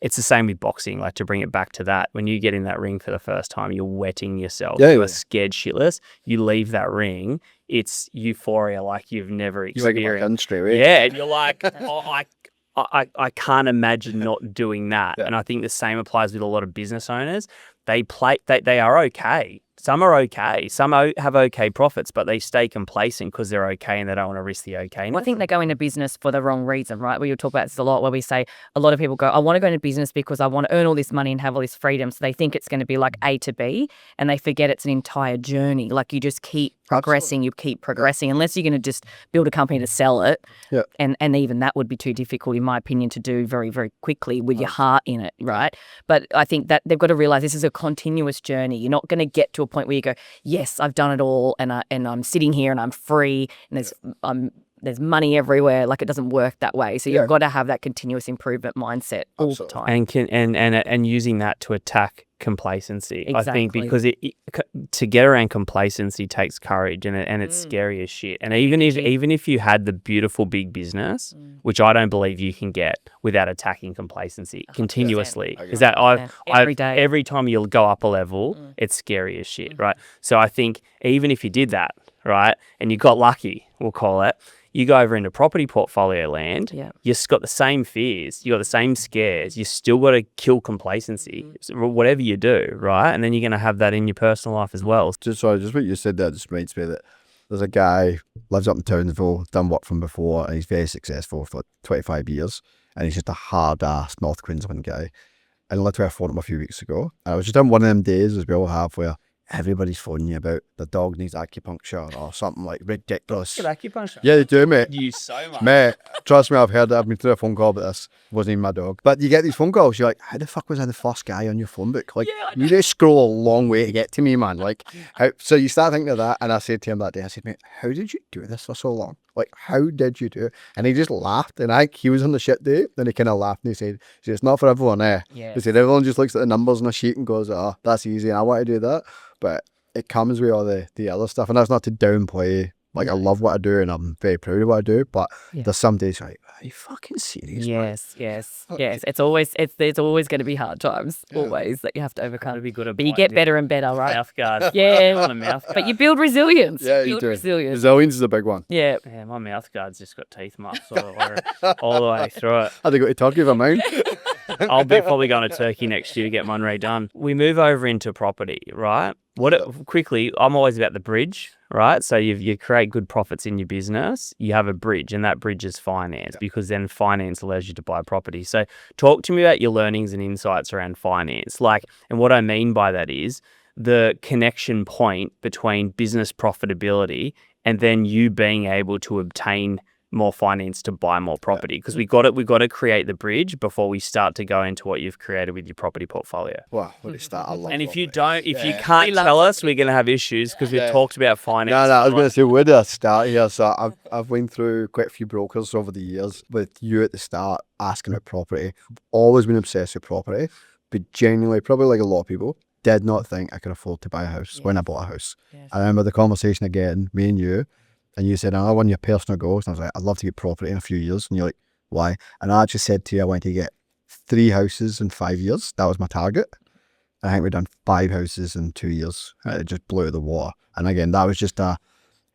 it's the same with boxing, like to bring it back to that. When you get in that ring for the first time, you're wetting yourself. You are scared shitless. You leave that ring, it's euphoria like you've never experienced. Straight away. Yeah, and you're like, I can't imagine not doing that. And I think the same applies with a lot of business owners. They are okay. Some are okay. Some have okay profits, but they stay complacent because they're okay and they don't want to risk the okay. Well, I think they go into business for the wrong reason, right? We talk about this a lot where we say a lot of people go, I want to go into business because I want to earn all this money and have all this freedom. So they think it's going to be like A to B and they forget it's an entire journey. Like you just keep progressing, you keep progressing, unless you're going to just build a company to sell it. Yeah. And even that would be too difficult, in my opinion, to do very, very quickly with your heart in it, right? But I think that they've got to realize this is a continuous journey. You're not going to get to a point where you go, yes, I've done it all and I'm sitting here and I'm free and there's money everywhere. Like it doesn't work that way. So you've got to have that continuous improvement mindset all the time. And using that to attack complacency. Exactly. I think because to get around complacency takes courage and it's scary as shit. And even if you had the beautiful big business, which I don't believe you can get without attacking complacency 100%. Continuously, is that every time you'll go up a level, it's scary as shit, right? So I think even if you did that, right, and you got lucky, we'll call it. You go over into property portfolio land, you've got the same fears, you got the same scares, you still got to kill complacency, whatever you do, right? And then you're going to have that in your personal life as well. Just what you said there just reminds me that there's a guy, lives up in Townsville, done work from before, and he's very successful for 25 years, and he's just a hard-ass North Queensland guy. And literally I phoned him a few weeks ago, and I was just on one of them days, as we all have, where everybody's phoning you about the dog needs acupuncture or something like ridiculous. Acupuncture? Yeah, they do, mate. You so much. Mate, trust me, I've been through a phone call about this. It wasn't even my dog. But you get these phone calls, you're like, how the fuck was I the first guy on your phone book? Like, you just scroll a long way to get to me, man. Like, so you start thinking of that, and I said to him that day, I said, mate, how did you do this for so long? Like, how did you do it? And he just laughed, and he was on the shit day, then he kind of laughed, and he said, it's not for everyone, eh? Yeah. He said, everyone just looks at the numbers on a sheet and goes, oh, that's easy, and I want to do that. But it comes with all the other stuff, and that's not to downplay. Like, I love what I do, and I'm very proud of what I do, but there's some days like, are you fucking serious? Yes. It's always going to be hard times, always, that you have to overcome. Gotta be good at but you get better and better, right? Mouth guard. Yeah. On a mouth guard. But you build resilience. Yeah, you do. Resilience is a big one. Yeah. Yeah, my mouth guard's just got teeth marks all the way through it. I had to go to Turkey for mine. I'll be probably going to Turkey next year to get mine redone. We move over into property, right? Quickly, I'm always about the bridge, right? So you create good profits in your business, you have a bridge, and that bridge is finance, because then finance allows you to buy property. So talk to me about your learnings and insights around finance. And what I mean by that is the connection point between business profitability and then you being able to obtain more finance to buy more property, because we got to create the bridge before we start to go into what you've created with your property portfolio. Wow, when you start, I love and if property. you can't tell us, we're going to have issues, because we've talked about finance. No, I was going to say, where did I start here? So I've went through quite a few brokers over the years, with you at the start asking about property. I've always been obsessed with property, but genuinely, probably like a lot of people, did not think I could afford to buy a house when I bought a house. Yes. I remember the conversation again, me and you said, I want your personal goals. And I was like, I'd love to get property in a few years. And you're like, why? And I actually said to you, I want to get 3 houses in 5 years. That was my target. I think we've done 5 houses in 2 years. It just blew the water. And again, that was just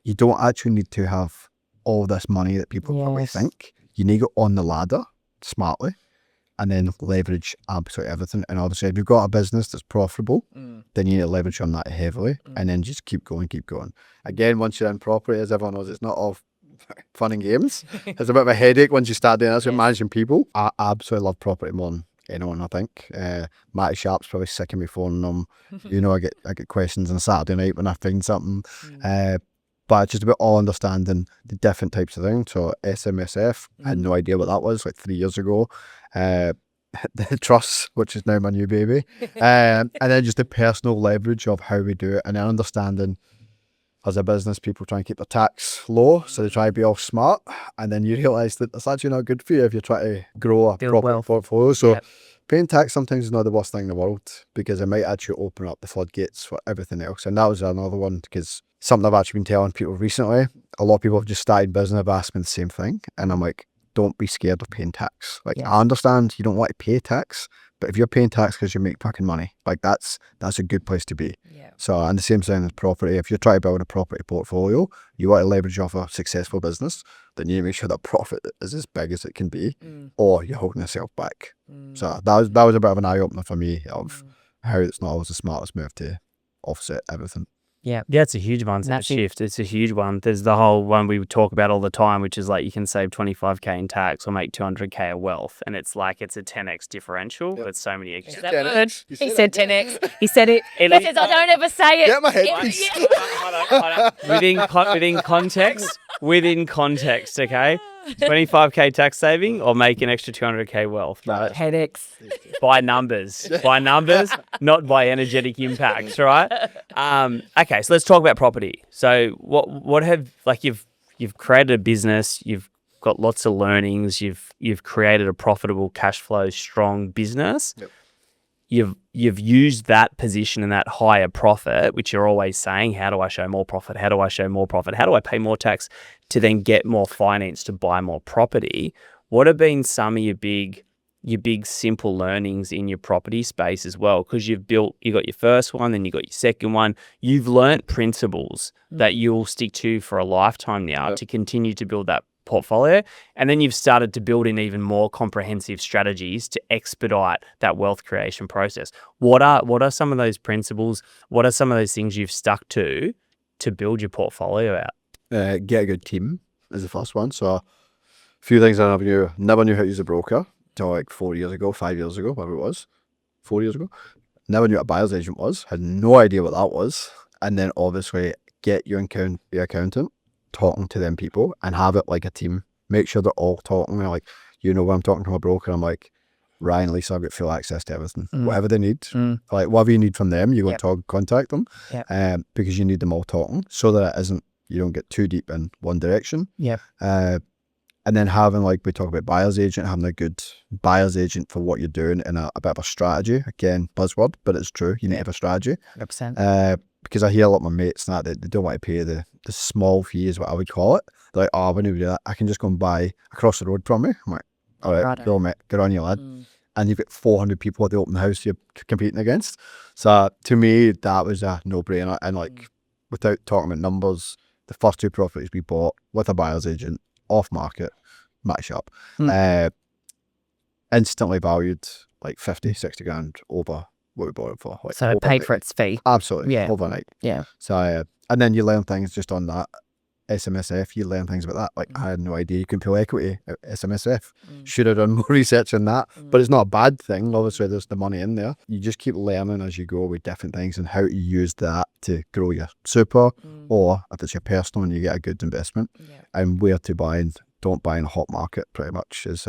you don't actually need to have all this money that people probably think. You need to go on the ladder smartly and then leverage absolutely everything. And obviously, if you've got a business that's profitable, then you need to leverage on that heavily and then just keep going. Again, once you're in property, as everyone knows, it's not all fun and games. It's a bit of a headache once you start doing this with managing people. I absolutely love property more than anyone, I think. Matty Sharp's probably sick of me phoning them. I get questions on a Saturday night when I find something. But it's just about all understanding the different types of things. So SMSF, I had no idea what that was, like 3 years ago. the trust, which is now my new baby, and then just the personal leverage of how we do it, and then understanding as a business, people try and keep their tax low, so they try to be all smart, and then you realise that that's actually not good for you if you're trying to grow a Build proper wealth. portfolio. So Yep. paying tax sometimes is not the worst thing in the world, because it might actually open up the floodgates for everything else. And that was another one, because something I've actually been telling people recently, a lot of people have just started business have asked me the same thing, and I'm like, don't be scared of paying tax. Like, Yes. I understand you don't want to pay tax, but if you're paying tax because you make fucking money, like that's a good place to be. Yeah. So, and the same thing as property, if you're trying to build a property portfolio, you want to leverage off a successful business, then you need to make sure that profit is as big as it can be, or you're holding yourself back. So that was a bit of an eye opener for me of how it's not always the smartest move to offset everything. Yeah, it's a huge mindset shift. It's a huge one. There's the whole one we would talk about all the time, which is like you can save 25k in tax or make 200k of wealth, and it's like it's a 10x differential. But so many Is extra. that word? He said 10x. He said it. He says, I don't ever say it. Get my headpiece. Within context, okay? 25k tax saving or make an extra 200k wealth. Headaches. By numbers, not by energetic impacts, right? Okay, so let's talk about property. So what have, like, you've created a business, you've got lots of learnings, you've created a profitable cash flow strong business. Yep. You've used that position and that higher profit, which you're always saying, how do I show more profit? How do I show more profit? How do I pay more tax to then get more finance to buy more property? What have been some of your big simple learnings in your property space as well? Because you got your first one, then you got your second one. You've learnt principles that you'll stick to for a lifetime now to continue to build that portfolio, and then you've started to build in even more comprehensive strategies to expedite that wealth creation process. What are some of those principles? What are some of those things you've stuck to build your portfolio out? Get a good team is the first one. So a few things I never knew how to use a broker till like 5 years ago, whatever it was, 4 years ago. Never knew what a buyer's agent was, had no idea what that was. And then obviously get your accountant, talking to them people, and have it like a team. Make sure they're all talking. Like, when I'm talking to my broker, I'm like, Ryan, Lisa, I've got full access to everything. Whatever they need, like whatever you need from them, you go and contact them, because you need them all talking, so that it isn't, you don't get too deep in one direction. And then having, like we talk about buyer's agent, having a good buyer's agent for what you're doing and a bit of a strategy. Again, buzzword, but it's true. You need to have a strategy. 100%. Because I hear a lot of my mates that they don't want to pay the small fee, is what I would call it. They're like, oh, when do we do that? I can just go and buy across the road from me. I'm like, all right, go mate, get on your lad. And you've got 400 people at the open house you're competing against. So to me, that was a no-brainer. And like, without talking about numbers, the first two properties we bought with a buyer's agent, off market, match up, instantly valued like 50, 60 grand over what we bought it for. Like, So it paid for its fee. Absolutely. Yeah. Overnight. Yeah. So, and then you learn things just on that. SMSF, you learn things about that. Like, I had no idea you can pull equity at SMSF. Should have done more research on that. But it's not a bad thing. Obviously, there's the money in there. You just keep learning as you go with different things and how to use that to grow your super, or if it's your personal and you get a good investment, and where to buy. And don't buy in a hot market, pretty much, is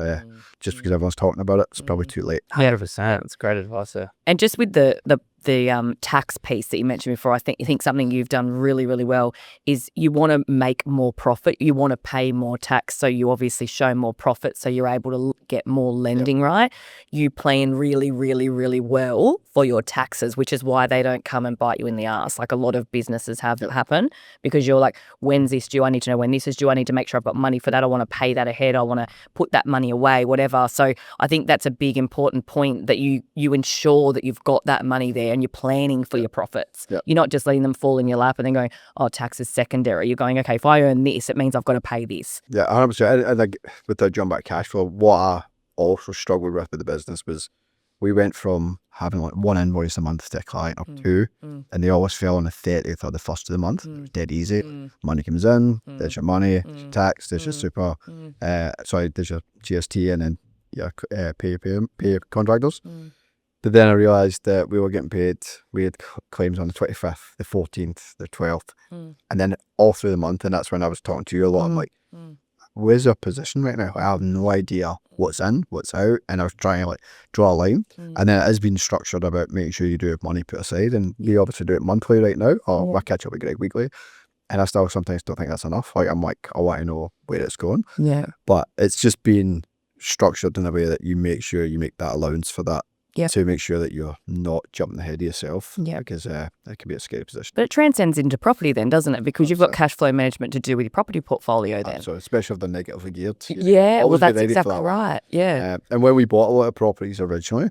just because everyone's talking about it, it's probably too late. 100%. It's great advice there. And just with the tax piece that you mentioned before, I think something you've done really, really well is you want to make more profit. You want to pay more tax, so you obviously show more profit, so you're able to get more lending, right? You plan really, really, really well for your taxes, which is why they don't come and bite you in the ass like a lot of businesses have happen, because you're like, when's this due? I need to know when this is due. I need to make sure I've got money for that. I want to pay that ahead. I want to put that money away, whatever. So I think that's a big important point, that you ensure that you've got that money there and you're planning for your profits. You're not just letting them fall in your lap and then going, oh, tax is secondary. You're going, okay, if I earn this, it means I've got to pay this. Yeah, 100%. I think with the jump back cash flow, what I also struggled with the business was we went from having like one invoice a month to a client up two, and they always fell on the 30th or the 1st of the month. It was dead easy. Money comes in, there's your money, there's your tax, there's your super, there's your GST, and then your pay your contractors. But then I realised that we were getting paid, we had claims on the 25th, the 14th, the 12th, and then all through the month. And that's when I was talking to you a lot. I'm like, where's our position right now? I have no idea what's in, what's out, and I was trying to like draw a line. And then it has been structured about making sure you do have money put aside, and we obviously do it monthly right now, or I catch up with Greg weekly, and I still sometimes don't think that's enough. Like I'm like, I want to know where it's going. Yeah. But it's just been structured in a way that you make sure you make that allowance for that. Yeah. To make sure that you're not jumping ahead of yourself. Yeah. Because it can be a scary position. But it transcends into property then, doesn't it? Because you've got cash flow management to do with your property portfolio then. So especially if they're negatively geared. Yeah, well, Always be that's ready for exactly that. right. Yeah. And when we bought a lot of properties originally,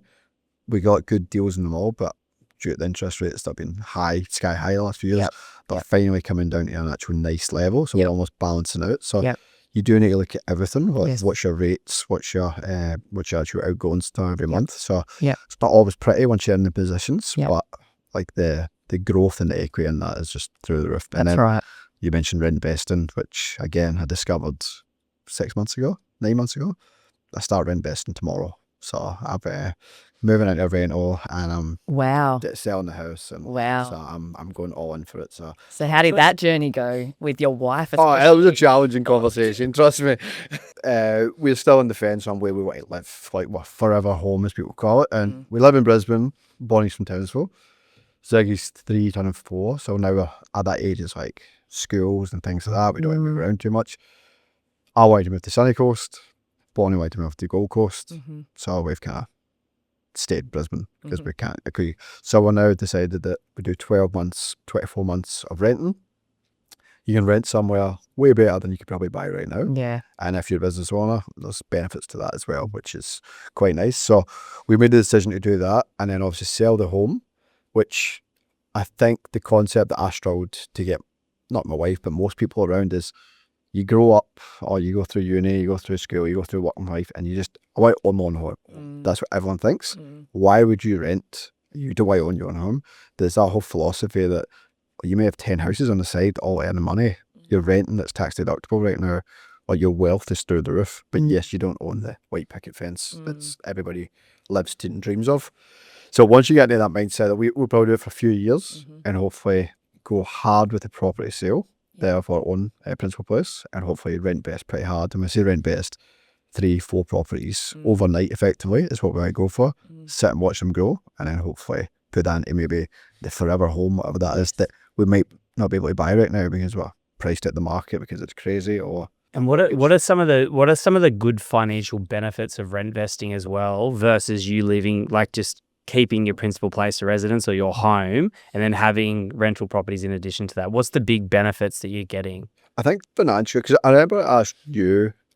we got good deals in them all, but due to the interest rates that have been high, sky high the last few years, they're finally coming down to an actual nice level. So we're almost balancing out. So you do need to look at everything. Like what's your rates, what's your actual outgoings to every month. So it's not always pretty once you're in the positions, but like the growth in the equity in that is just through the roof. And That's then right. you mentioned Rentvesting, which again I discovered 9 months ago. I start Rentvesting tomorrow. So I'm moving into a rental and I'm selling the house. And so I'm going all in for it. So how did that journey go with your wife? it was a challenging conversation, trust me. We're still on the fence on where we want to live, like forever home as people call it. And we live in Brisbane, Bonnie's from Townsville. Ziggy's 3, turning 4. So now we're at that age, it's like schools and things like that. We don't move around too much. I wanted to move to Sunny Coast. Bonnie wanted to move to Gold Coast. So we've kind of stayed in Brisbane because we can't agree. So we're now decided that we do 12 months, 24 months of renting. You can rent somewhere way better than you could probably buy right now. Yeah. And if you're a business owner, there's benefits to that as well, which is quite nice. So we made the decision to do that and then obviously sell the home, which I think the concept that I struggled to get, not my wife, but most people around is you grow up or you go through uni, you go through school, you go through working life and you just, I want to own my own home. That's what everyone thinks. Why would you rent? You don't want to own your own home. There's that whole philosophy that you may have 10 houses on the side all earning money. You're renting that's tax deductible right now, or your wealth is through the roof. But yes, you don't own the white picket fence that's everybody lives and dreams of. So once you get into that mindset, we'll probably do it for a few years and hopefully go hard with the property sale. Therefore own a principal place and hopefully rent best pretty hard. And when I say rent best, 3-4 properties overnight effectively is what we might go for. Sit and watch them grow and then hopefully put that into maybe the forever home, whatever that is, that we might not be able to buy right now because we're priced at the market because it's crazy. Or and what are some of the good financial benefits of rentvesting as well versus you living, like just keeping your principal place of residence or your home and then having rental properties in addition to that? What's the big benefits that you're getting? I think financial, because I remember I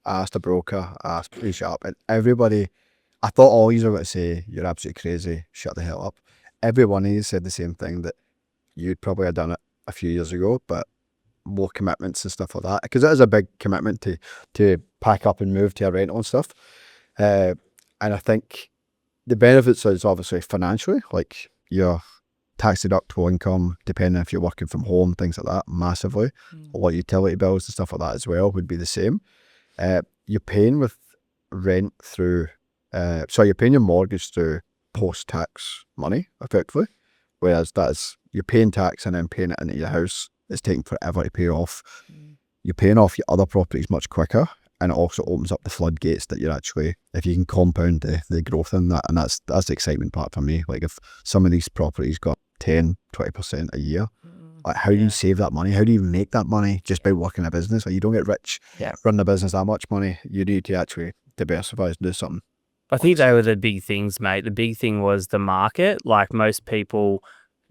asked a broker, I asked pretty sharp, and everybody, I thought all you were going to say, you're absolutely crazy, shut the hell up. Every one of you said the same thing, that you'd probably have done it a few years ago, but more commitments and stuff like that, because it is a big commitment to pack up and move to a rental and stuff. And I think the benefits is obviously financially, like your tax deductible income, depending if you're working from home, things like that, massively. Or utility bills and stuff like that as well would be the same. You're paying with rent through, you're paying your mortgage through post-tax money, effectively. Whereas you're paying tax and then paying it into your house. It's taking forever to pay off. You're paying off your other properties much quicker. And it also opens up the floodgates that you're actually, if you can compound the growth in that, and that's the excitement part for me. Like if some of these properties got 10-20% a year, like how do you save that money? How do you make that money just by working a business? Like you don't get rich, run a business that much money. You need to actually diversify and do something. I think they were the big things, mate. The big thing was the market. Like most people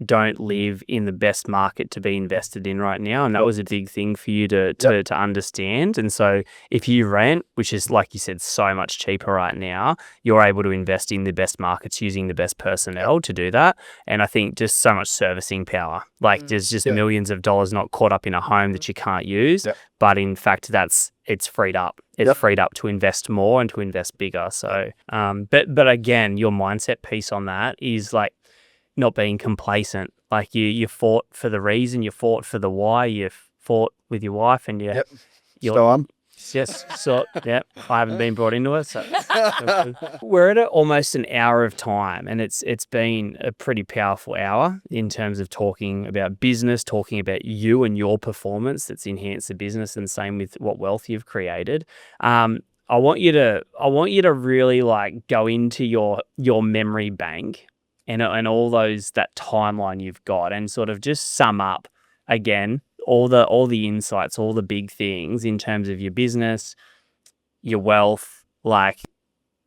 don't live in the best market to be invested in right now. And that was a big thing for you to understand. And so if you rent, which is, like you said, so much cheaper right now, you're able to invest in the best markets using the best personnel to do that. And I think just so much servicing power. Like there's just millions of dollars not caught up in a home that you can't use. But in fact, it's freed up. It's freed up to invest more and to invest bigger. So, but again, your mindset piece on that is like, not being complacent. Like you fought for the reason, you fought for the why, you fought with your wife and you're Still am. Yes, so yeah, I haven't been brought into it. So we're at almost an hour of time, and it's been a pretty powerful hour in terms of talking about business, talking about you and your performance that's enhanced the business, and same with what wealth you've created. I want you to really like go into your memory bank and all that timeline you've got, and sort of just sum up again all the insights, all the big things in terms of your business, your wealth, like,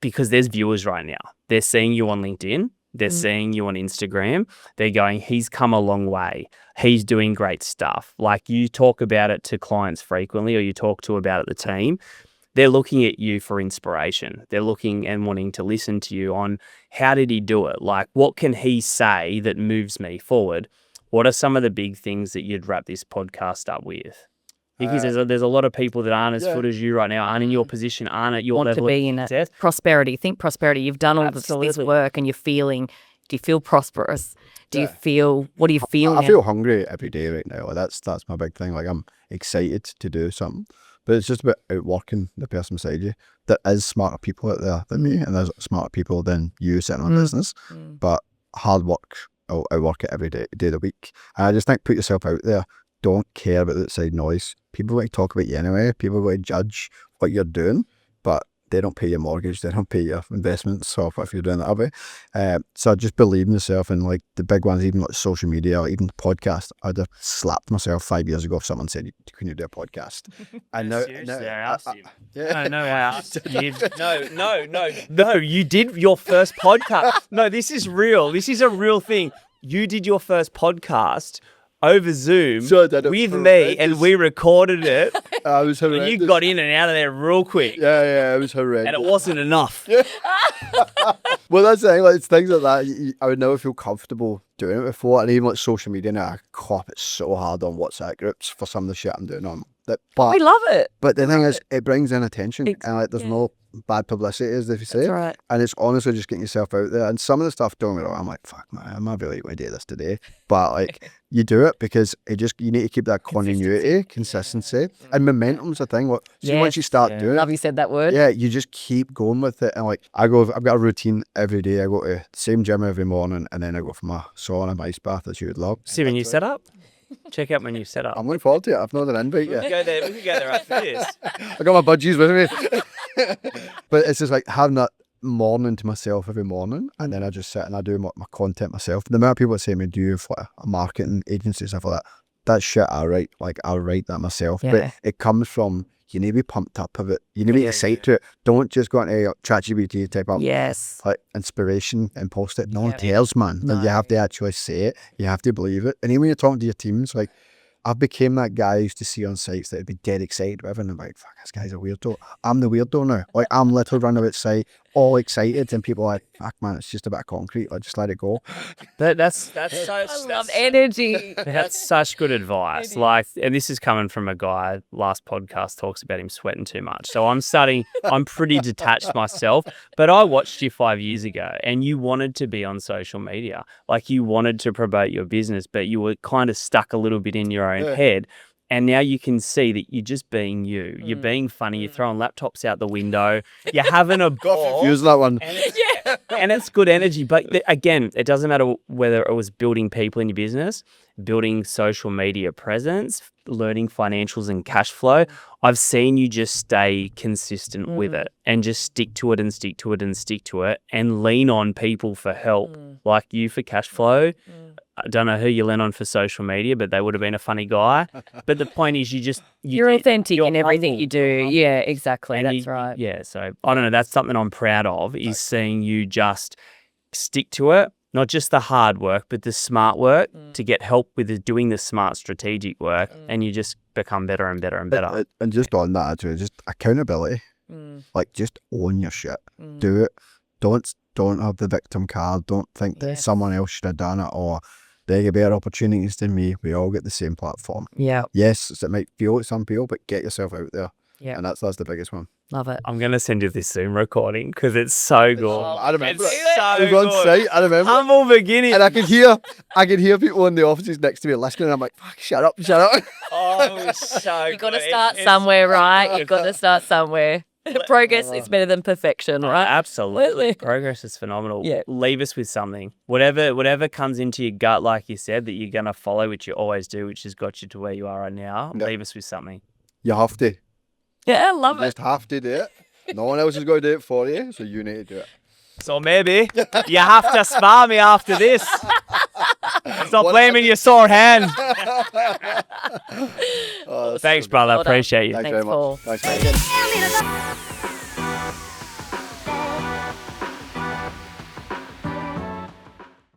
because there's viewers right now. They're seeing you on LinkedIn. They're seeing you on Instagram. They're going, he's come a long way. He's doing great stuff. Like, you talk about it to clients frequently, or you talk about it the team. They're looking at you for inspiration. They're looking and wanting to listen to you on how did he do it? Like, what can he say that moves me forward? What are some of the big things that you'd wrap this podcast up with? Because there's a lot of people that aren't as good as you right now, aren't in your position, aren't at your level to be in it. Prosperity. Think prosperity. You've done all this work, and do you feel prosperous? What do you feel I now? feel hungry every day right now. Like, that's my big thing. Like, I'm excited to do something. But it's just about outworking the person beside you. There is smarter people out there than me, and there's smarter people than you sitting on business. But hard work, I work it every day of the week. And I just think, put yourself out there. Don't care about the outside noise. People want to talk about you anyway. People want to judge what you're doing, but they don't pay your mortgage. They don't pay your investments. So if you're doing that way, so just believe in yourself. And like the big ones, even like social media, or even the podcast, I'd have slapped myself 5 years ago if someone said, "Can you do a podcast?" I know. I asked you. No, I asked you. No. You did your first podcast. No, this is real. This is a real thing. You did your first podcast over Zoom with me, and we recorded it. I was horrendous. And you got in and out of there real quick. Yeah, it was horrendous. And it wasn't enough. Well, that's the thing. Like, it's things like that. I would never feel comfortable doing it before, and even like social media now, I cop it so hard on WhatsApp groups for some of the shit I'm doing on. But we love it. But the thing is, it brings in attention, and like, there's no bad publicity, as if you say. That's right. And it's honestly just getting yourself out there. And some of the stuff, don't get me wrong, I'm like, fuck man, am I really going to do this today? But like, you do it because you need to keep that continuity, consistency, and momentum's a thing. Once you start doing it, love you said that word. Yeah, you just keep going with it. And like, I've got a routine every day. I go to the same gym every morning, and then I go for my sauna, my ice bath, as you would love. See my new setup? Check out my new setup. I'm looking forward to it. I've not an invite yet. We can go there after this. I got my budgies with me. But it's just like having that morning to myself every morning, and then I just sit and I do my content myself. The amount of people that say to me, do you have like a marketing agency, stuff like that? That shit I write. Like, I'll write that myself. Yeah. But it comes from, you need to be pumped up of it. You need to be excited to it. Don't just go into ChatGPT, type up like inspiration and post it. No one cares, man. No. You have to actually say it. You have to believe it. And even when you're talking to your teams, like, I've became that guy I used to see on sites that'd be dead excited with, and I'm like, fuck, this guy's a weirdo. I'm the weirdo now. Like, I'm literally running about site, all excited, and people are like, fuck man, it's just a bit of concrete. Like, just let it go. That's so. I love energy. That's such good advice. Like, and this is coming from a guy. Last podcast talks about him sweating too much. So I'm pretty detached myself. But I watched you 5 years ago, and you wanted to be on social media. Like, you wanted to promote your business, but you were kind of stuck a little bit in your own head. And now you can see that you're just being you. You're being funny. You're throwing laptops out the window. You're having a ball. Use that one. And it's good energy. But again, it doesn't matter whether it was building people in your business, building social media presence, learning financials and cash flow. I've seen you just stay consistent with it and just stick to it and stick to it and stick to it and lean on people for help, like you for cash flow. I don't know who you lean on for social media, but they would have been a funny guy. But the point is, you're authentic in everything humble. you do. Yeah, exactly. And that's right. Yeah, so I don't know. That's something I'm proud of, is seeing you just stick to it. Not just the hard work, but the smart work to get help with doing the smart strategic work, and you just become better and better and better. And just on that, actually, just accountability. Like, just own your shit. Do it. Don't have the victim card. Don't think that someone else should have done it, or they get better opportunities than me. We all get the same platform. Yeah. Yes, it might feel like some people, but get yourself out there. Yeah. And that's the biggest one. Love it. I'm going to send you this Zoom recording because it's so good. I remember it's it. so I was on site, I remember. Humble beginning. And I could hear people in the offices next to me listening, and I'm like, fuck, shut up. Oh, so You got to start somewhere, right? You got to start somewhere. Progress is better than perfection, right? Absolutely. Progress is phenomenal. Yeah. Leave us with something. Whatever comes into your gut, like you said, that you're going to follow, which you always do, which has got you to where you are right now. Yeah. Leave us with something. You have to. Yeah, I love You it. just have to do it. No one else is going to do it for you, so you need to do it. So maybe you have to spar me after this. Stop blaming your sore hand. Oh, Thanks, brother. Well done. Appreciate you. Thanks Thanks, very much. Paul. Thanks, mate.